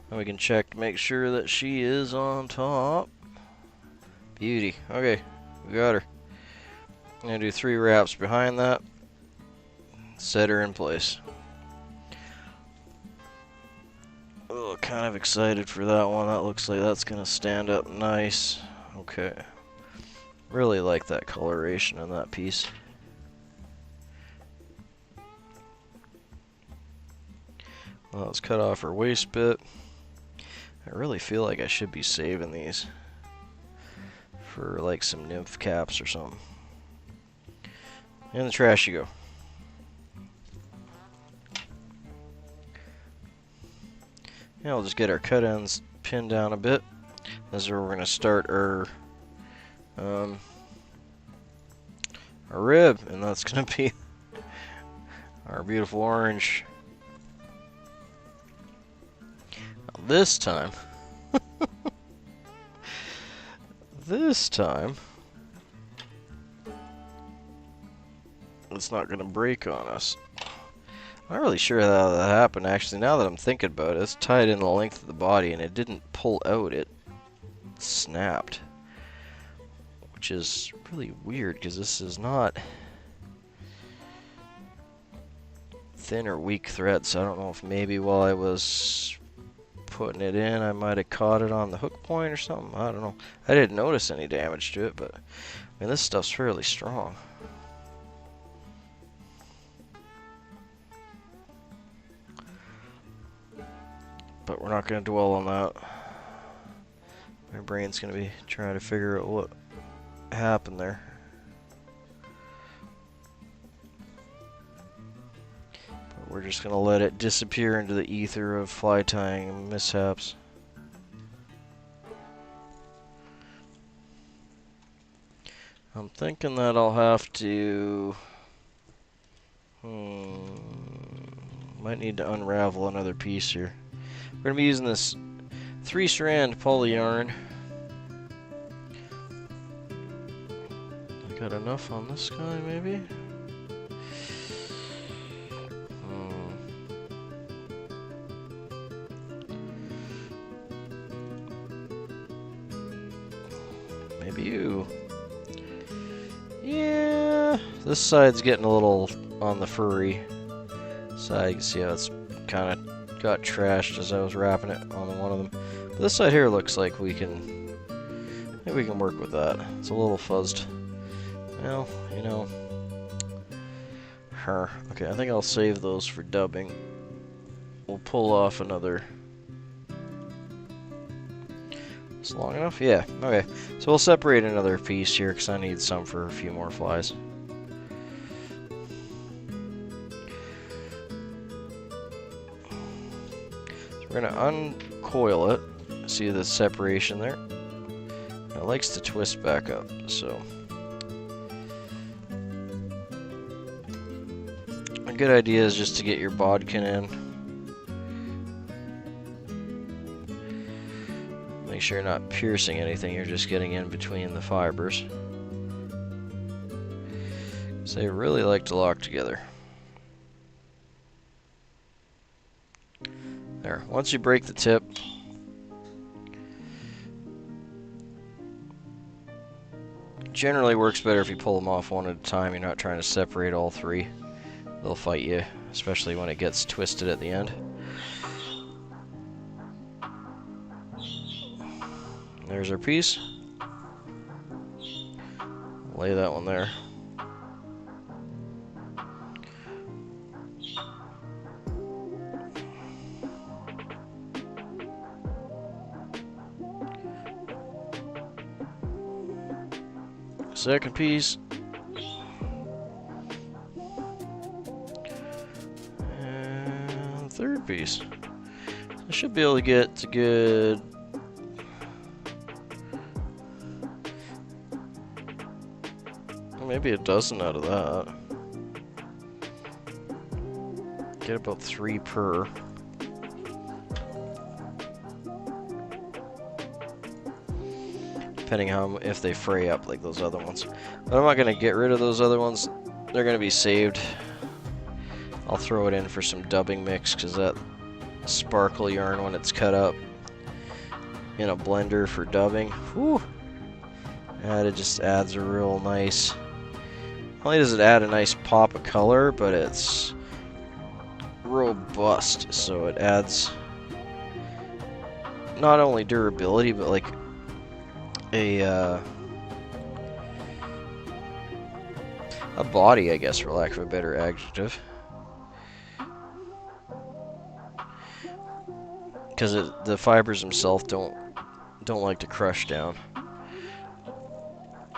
And we can check to make sure that she is on top. Beauty. Okay, we got her. I'm going to do 3 wraps behind that. Set her in place. Oh, kind of excited for that one. That looks like that's going to stand up nice. Okay. Really like that coloration in that piece. Well, let's cut off her waist bit. I really feel like I should be saving these for like some nymph caps or something. In the trash you go. Now we'll just get our cut ends pinned down a bit. This is where we're going to start our rib, and that's going to be our beautiful orange. Now this time, it's not going to break on us. I'm not really sure how that happened, actually. Now that I'm thinking about it, it's tied in the length of the body, and it didn't pull out, it snapped. Which is really weird, because this is not thin or weak thread, so I don't know if maybe while I was putting it in, I might have caught it on the hook point or something. I don't know. I didn't notice any damage to it, but I mean, this stuff's fairly strong. but we're not going to dwell on that. My brain's going to be trying to figure out what happened there. But we're just going to let it disappear into the ether of fly tying mishaps. I'm thinking that I'll have to... might need to unravel another piece here. We're going to be using this 3-strand poly yarn. I got enough on this guy, maybe? Maybe you. Yeah, this side's getting a little on the furry side. You can see how it's kind of got trashed as I was wrapping it on one of them. But this side here looks like we can, maybe we can work with that. It's a little fuzzed. Well, you know, okay, I think I'll save those for dubbing. We'll pull off another. It's long enough? Yeah, okay. So we'll separate another piece here because I need some for a few more flies. So we're going to uncoil it. See the separation there? It likes to twist back up, so. A good idea is just to get your bodkin in. Make sure you're not piercing anything, you're just getting in between the fibers. So they really like to lock together. There, once you break the tip, generally works better if you pull them off one at a time. You're not trying to separate all three. They'll fight you, especially when it gets twisted at the end. There's our piece. Lay that one there. Second piece. And third piece. I should be able to get to good. Maybe a dozen out of that. Get about 3 per. Depending on if they fray up like those other ones. But I'm not going to get rid of those other ones. They're going to be saved. I'll throw it in for some dubbing mix because that sparkle yarn when it's cut up in a blender for dubbing. Whew. And it just adds a real nice. Not only does it add a nice pop of color, but it's robust, so it adds not only durability, but like a body, I guess, for lack of a better adjective. Because the fibers themselves don't like to crush down.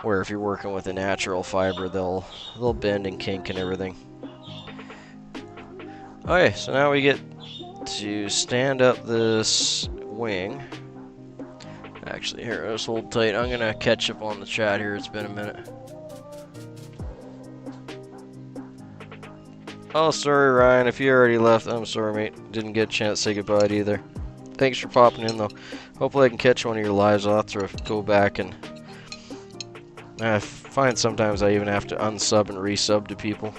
Where if you're working with a natural fiber, they'll bend and kink and everything. Okay, so now we get to stand up this wing. Actually, here, just hold tight. I'm gonna catch up on the chat here. It's been a minute. Oh, sorry, Ryan. If you already left, I'm sorry, mate. Didn't get a chance to say goodbye to you either. Thanks for popping in, though. Hopefully I can catch one of your lives. I'll have to go back and... I find sometimes I even have to unsub and resub to people.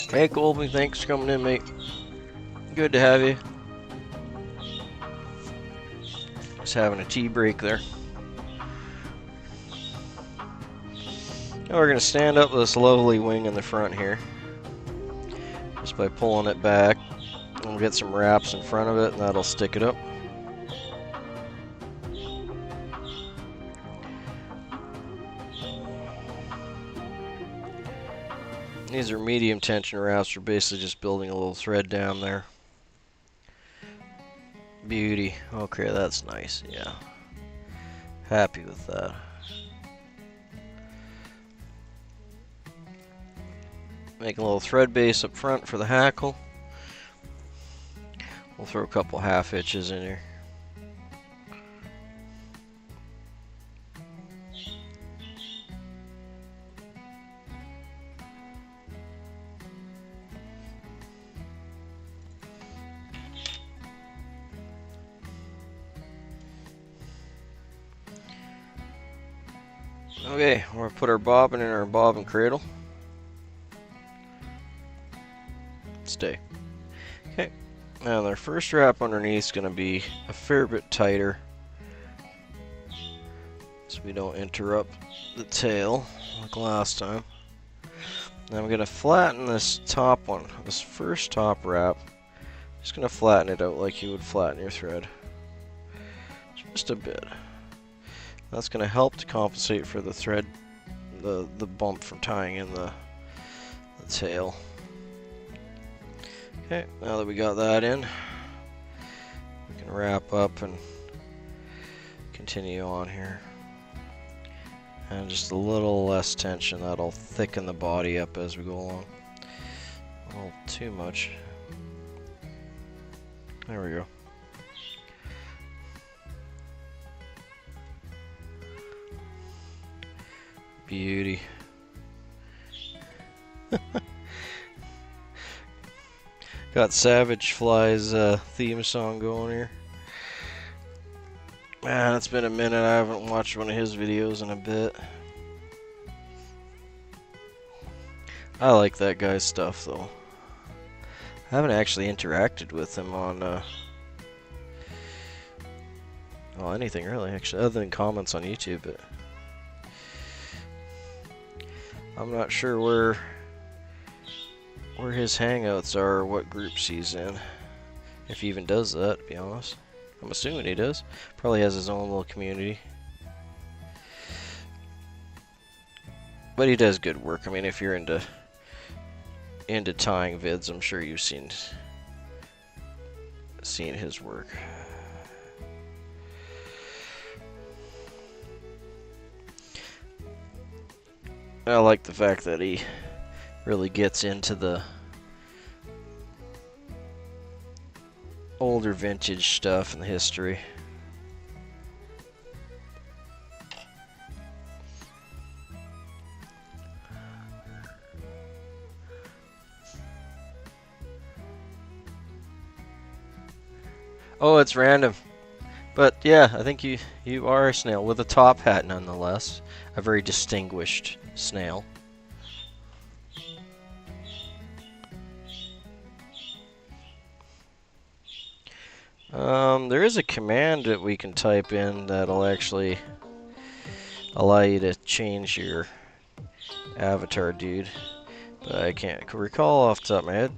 Hey Colby, thanks for coming in, mate. Good to have you. Just having a tea break there. Now we're going to stand up this lovely wing in the front here. Just by pulling it back. We'll get some wraps in front of it and that'll stick it up. These are medium tension wraps. We're basically just building a little thread down there. Beauty. Okay, that's nice. Yeah. Happy with that. Make a little thread base up front for the hackle. We'll throw a couple half hitches in here. Okay, we're going to put our bobbin in our bobbin cradle. Stay. Okay, now our first wrap underneath is going to be a fair bit tighter so we don't interrupt the tail like last time. Now I'm going to flatten this top one, this first top wrap. Just going to flatten it out like you would flatten your thread. Just a bit. That's going to help to compensate for the thread, the bump from tying in the tail. Okay, now that we got that in, we can wrap up and continue on here. And just a little less tension, that'll thicken the body up as we go along. A little too much. There we go. Beauty. Got Savage Fly's theme song going here. Man, it's been a minute. I haven't watched one of his videos in a bit. I like that guy's stuff though. I haven't actually interacted with him on well, anything really, actually, other than comments on YouTube, but I'm not sure where his hangouts are or what groups he's in. If he even does that, to be honest. I'm assuming he does. Probably has his own little community. But he does good work. I mean, if you're into tying vids, I'm sure you've seen his work. I like the fact that he really gets into the older vintage stuff and the history. Oh, it's random. But yeah, I think you are a snail with a top hat nonetheless. A very distinguished snail. There is a command that we can type in that'll actually allow you to change your avatar, dude. But I can't recall off the top of my head.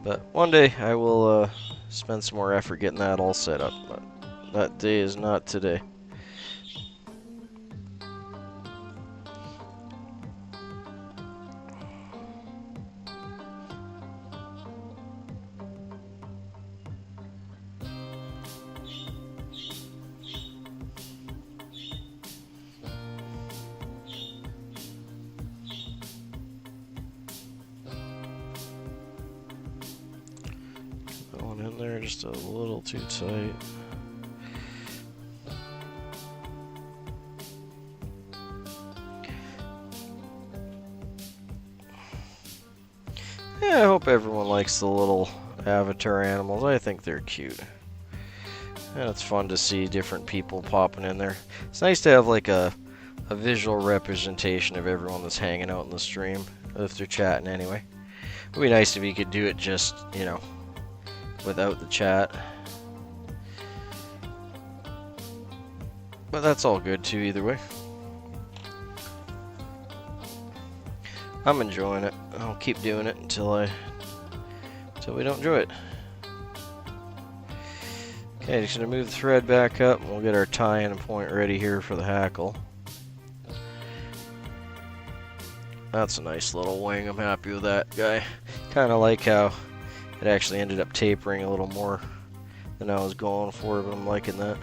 But one day I will spend some more effort getting that all set up. But that day is not today. Going in there just a little too tight. Yeah, I hope everyone likes the little avatar animals. I think they're cute. And it's fun to see different people popping in there. It's nice to have like a visual representation of everyone that's hanging out in the stream, if they're chatting anyway. It would be nice if you could do it just, you know, without the chat. But that's all good too, either way. I'm enjoying it. I'll keep doing it until we don't enjoy it. Okay, just gonna move the thread back up and we'll get our tie-in point ready here for the hackle. That's a nice little wing. I'm happy with that guy. Kind of like how it actually ended up tapering a little more than I was going for, but I'm liking that.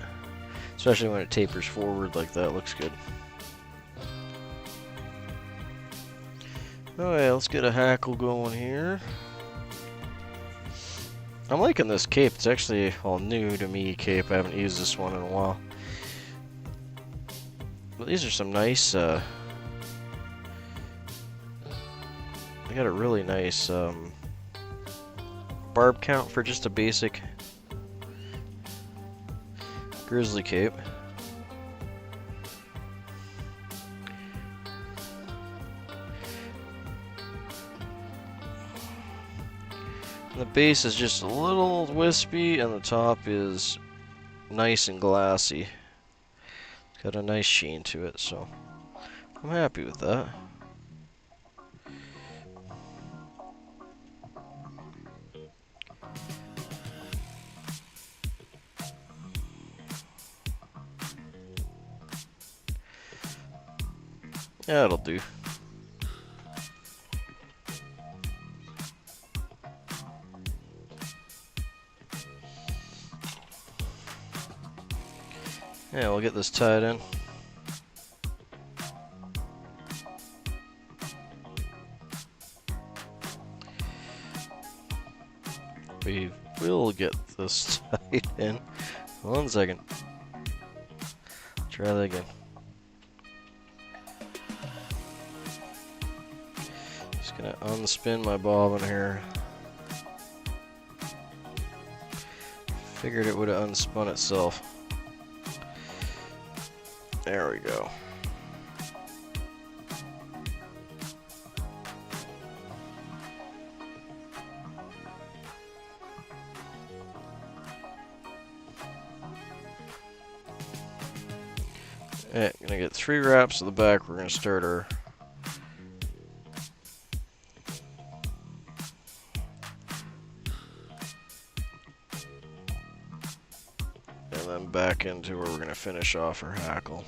Especially when it tapers forward like that. Looks good. Alright, let's get a hackle going here. I'm liking this cape. It's actually all new to me cape. I haven't used this one in a while. But these are some nice, they got a really nice barb count for just a basic grizzly cape. And the base is just a little wispy, and the top is nice and glassy. It's got a nice sheen to it, so I'm happy with that. Yeah, it'll do. Yeah, we'll get this tied in. We will get this tied in. 1 second. Try that again. Just gonna unspin my bobbin here. Figured it would have unspun itself. There we go. Yeah, gonna get 3 wraps to the back. We're gonna start our and then back into where we're gonna finish off our hackle.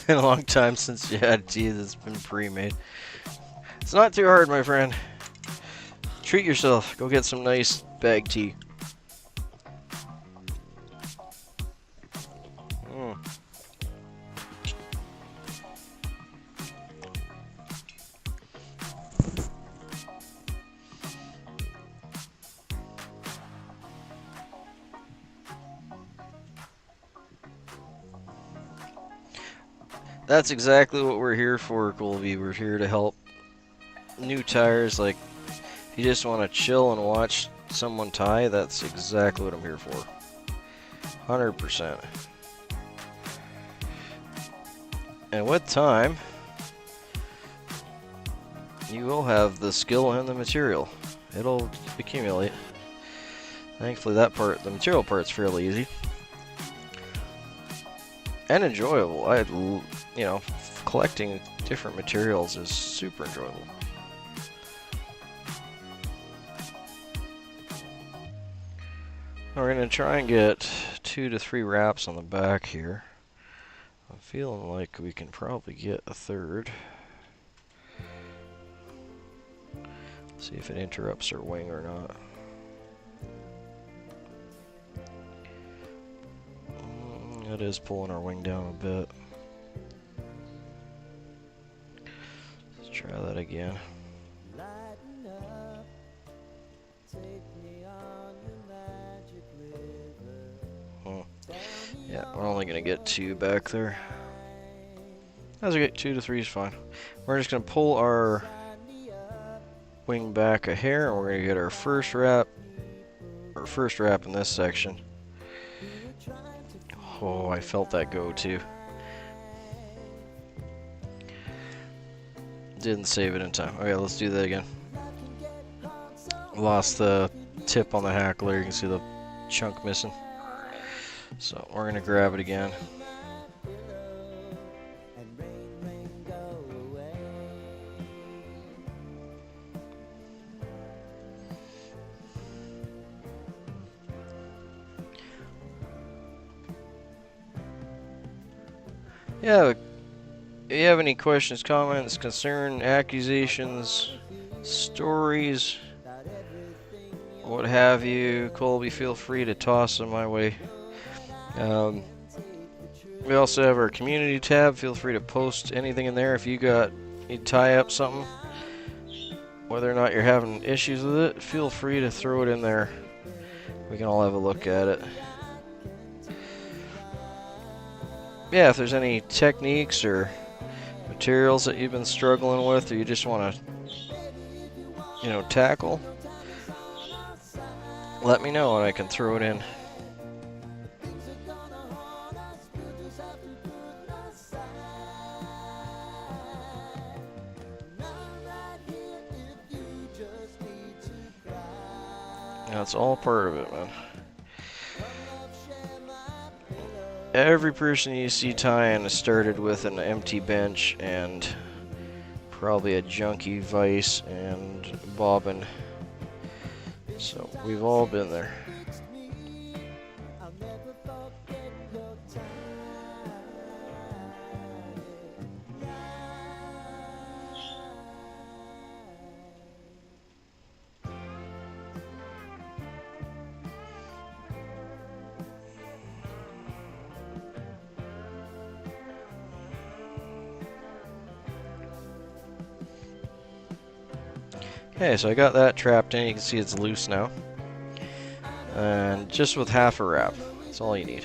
Been a long time since you had tea that's been pre-made. It's not too hard, my friend. Treat yourself. Go get some nice bag tea. That's exactly what we're here for, Colby. We're here to help new tires. Like, if you just want to chill and watch someone tie, that's exactly what I'm here for. 100%. And with time, you will have the skill and the material. It'll accumulate. Thankfully, that part, the material part's fairly easy. And enjoyable. You know, collecting different materials is super enjoyable. We're going to try and get 2 to 3 wraps on the back here. I'm feeling like we can probably get a third. See if it interrupts our wing or not. It is pulling our wing down a bit. Let's try that again. Yeah, we're only going to get 2 back there. As we get 2 to 3 is fine. We're just going to pull our wing back a hair, and we're going to get our first wrap in this section. Oh, I felt that go too. Didn't save it in time. Okay, let's do that again. Lost the tip on the hackler. You can see the chunk missing. So we're gonna grab it again. Yeah, if you have any questions, comments, concern, accusations, stories, what have you, Colby, feel free to toss them my way. We also have our community tab. Feel free to post anything in there. If you tie up something, whether or not you're having issues with it, feel free to throw it in there. We can all have a look at it. Yeah, if there's any techniques or materials that you've been struggling with, or you just want to, tackle, let me know and I can throw it in. That's all part of it, man. Every person you see tying has started with an empty bench and probably a junky vise and bobbin. So we've all been there. Okay, so I got that trapped in. You can see it's loose now. And just with half a wrap, that's all you need.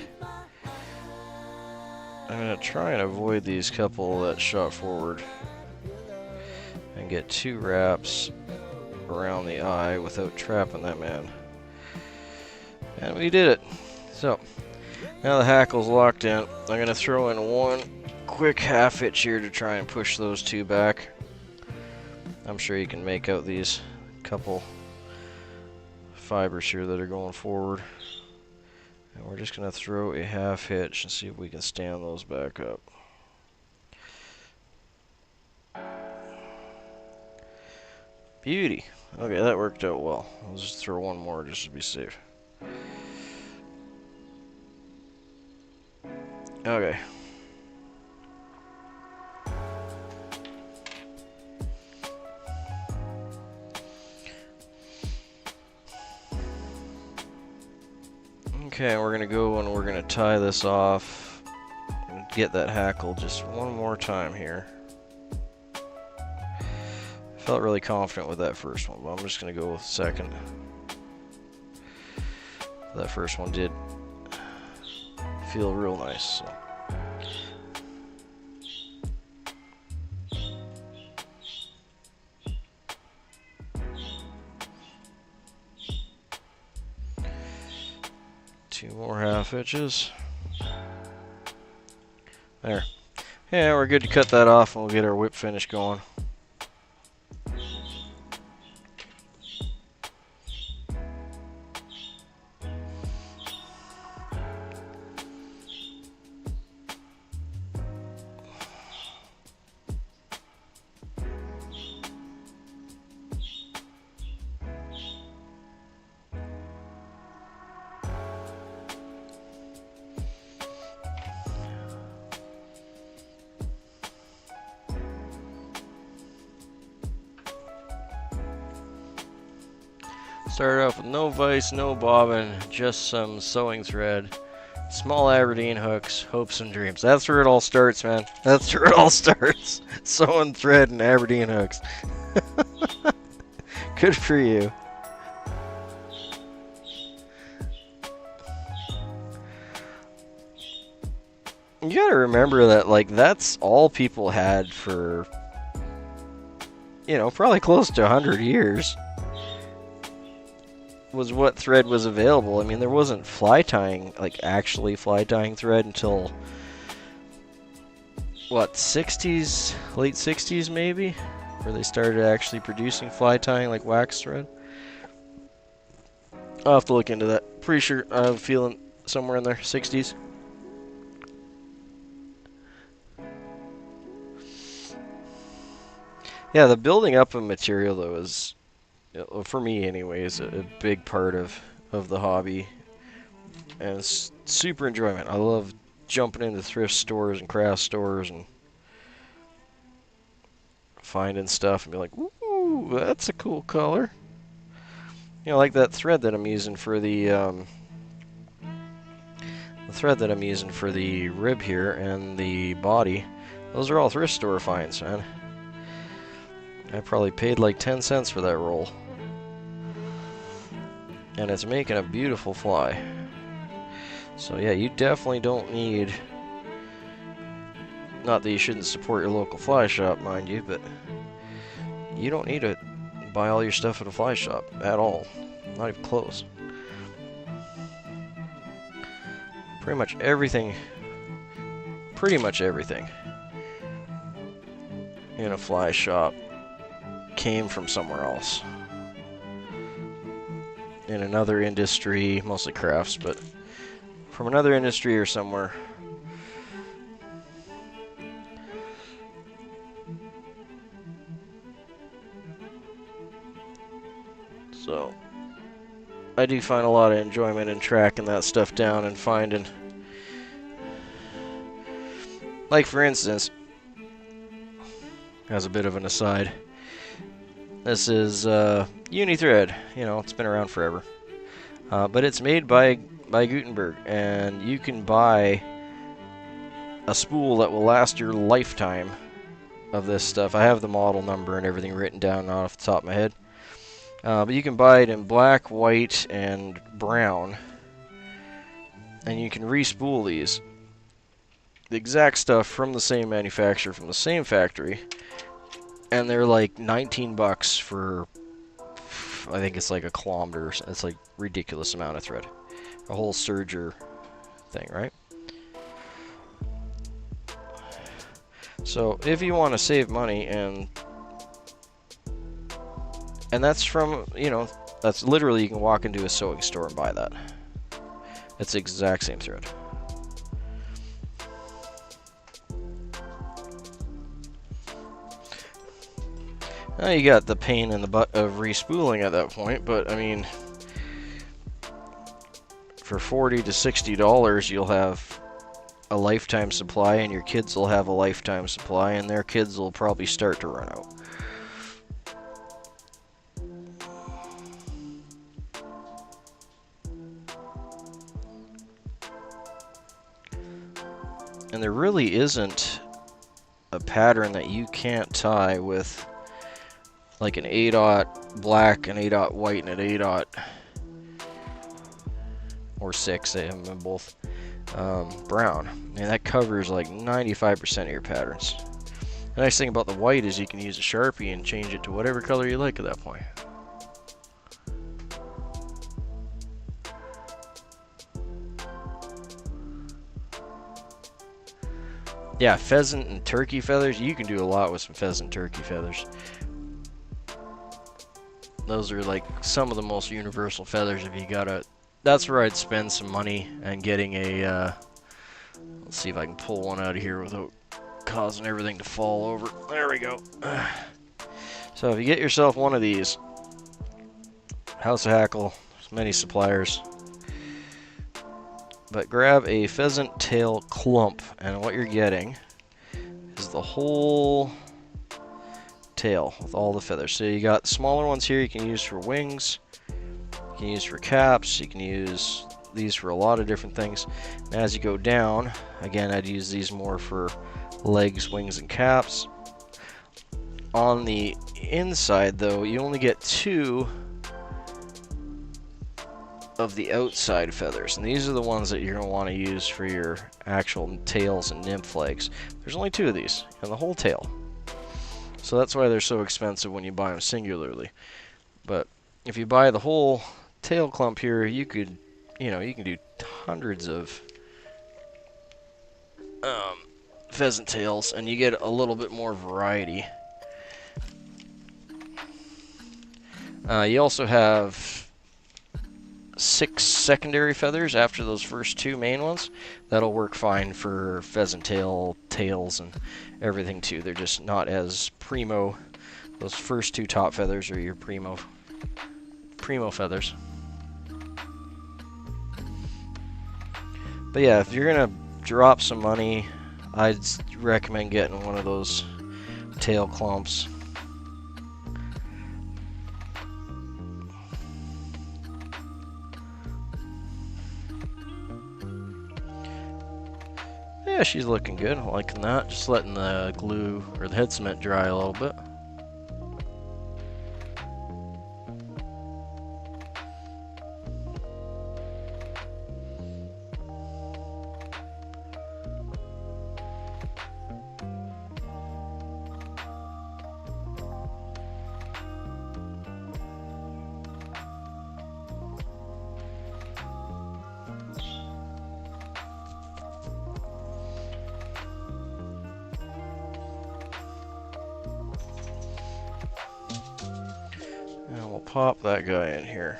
I'm going to try and avoid these couple that shot forward and get 2 wraps around the eye without trapping that man. And we did it. So, now the hackle's locked in. I'm going to throw in one quick half hitch here to try and push those 2 back. I'm sure you can make out these couple fibers here that are going forward. And we're just going to throw a half hitch and see if we can stand those back up. Beauty. Okay, that worked out well. I'll just throw one more just to be safe. Okay. Okay, we're gonna go and we're gonna tie this off and get that hackle just one more time here. Felt really confident with that first one, but I'm just gonna go with second. That first one did feel real nice. So. Two more half hitches. There. Yeah, we're good to cut that off and we'll get our whip finish going. Started off with no vise, no bobbin, just some sewing thread, small Aberdeen hooks, hopes and dreams. That's where it all starts, man. That's where it all starts. Sewing thread and Aberdeen hooks. Good for you. You gotta remember that, like, that's all people had for you know, probably close to 100 years was what thread was available. I mean, there wasn't fly tying, like actually fly tying thread until, what, 60s, late 60s maybe, where they started actually producing fly tying like wax thread. I'll have to look into that. Pretty sure I'm feeling somewhere in there, 60s. Yeah, the building up of material though is, for me anyways, a big part of the hobby, and it's super enjoyment. I love jumping into thrift stores and craft stores and finding stuff and be like, ooh, that's a cool color. You know, like that thread that I'm using for the rib here and the body. Those are all thrift store finds, man. I probably paid like 10 cents for that roll. And it's making a beautiful fly. So yeah, you definitely don't need, not that you shouldn't support your local fly shop, mind you, but you don't need to buy all your stuff at a fly shop at all. Not even close. Pretty much everything in a fly shop came from somewhere else. In another industry, mostly crafts, but from another industry or somewhere. So I do find a lot of enjoyment in tracking that stuff down and finding, like for instance, as a bit of an aside, this is Uni-Thread. You know, it's been around forever, but it's made by Gutenberg, and you can buy a spool that will last your lifetime of this stuff. I have the model number and everything written down off the top of my head. But you can buy it in black, white, and brown, and you can re-spool these. The exact stuff from the same manufacturer, from the same factory, and they're like 19 bucks for, I think it's like a kilometer. It's like ridiculous amount of thread. A whole serger thing, right? So if you want to save money, and that's from, you know, that's literally, you can walk into a sewing store and buy that. It's the exact same thread. Now you got the pain in the butt of respooling at that point, but I mean, for $40 to $60, you'll have a lifetime supply, and your kids will have a lifetime supply, and their kids will probably start to run out. And there really isn't a pattern that you can't tie with like an 8/0 black, an 8/0 white, and an 8/0 or 6, they have them both brown. And that covers like 95% of your patterns. The nice thing about the white is you can use a Sharpie and change it to whatever color you like at that point. Yeah, pheasant and turkey feathers, you can do a lot with some pheasant turkey feathers. Those are like some of the most universal feathers. If you gotta, that's where I'd spend some money and getting a, let's see if I can pull one out of here without causing everything to fall over. There we go. So if you get yourself one of these, House of Hackle, there's many suppliers, but grab a pheasant tail clump, and what you're getting is the whole tail with all the feathers. So you got smaller ones here you can use for wings, you can use for caps, you can use these for a lot of different things. And as you go down, again, I'd use these more for legs, wings, and caps. On the inside though, you only get 2 of the outside feathers, and these are the ones that you're going to want to use for your actual tails and nymph legs. There's only 2 of these, and the whole tail. So that's why they're so expensive when you buy them singularly. But if you buy the whole tail clump here, you could, you can do hundreds of pheasant tails, and you get a little bit more variety. You also have 6 secondary feathers after those first 2 main ones. That'll work fine for pheasant tails and everything too. They're just not as primo. Those first 2 top feathers are your primo feathers. But yeah, if you're gonna drop some money, I'd recommend getting one of those tail clumps. Yeah, she's looking good. I'm liking that. Just letting the glue or the head cement dry a little bit. And we'll pop that guy in here.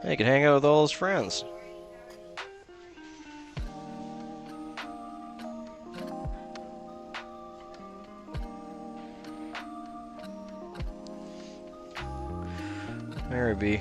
He can hang out with all his friends. There he be.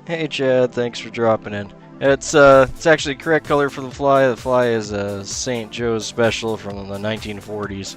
Hey Chad, thanks for dropping in. It's actually correct color for the fly. The fly is a St. Joe's special from the 1940s.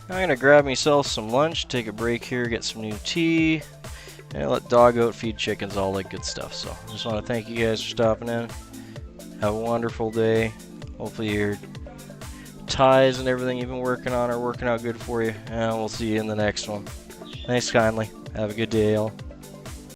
I'm gonna grab myself some lunch, take a break here, get some new tea, and let dog out, feed chickens, all that good stuff. So I just want to thank you guys for stopping in. Have a wonderful day. Hopefully your ties and everything you've been working on are working out good for you, and we'll see you in the next one. Thanks kindly. Have a good day, all.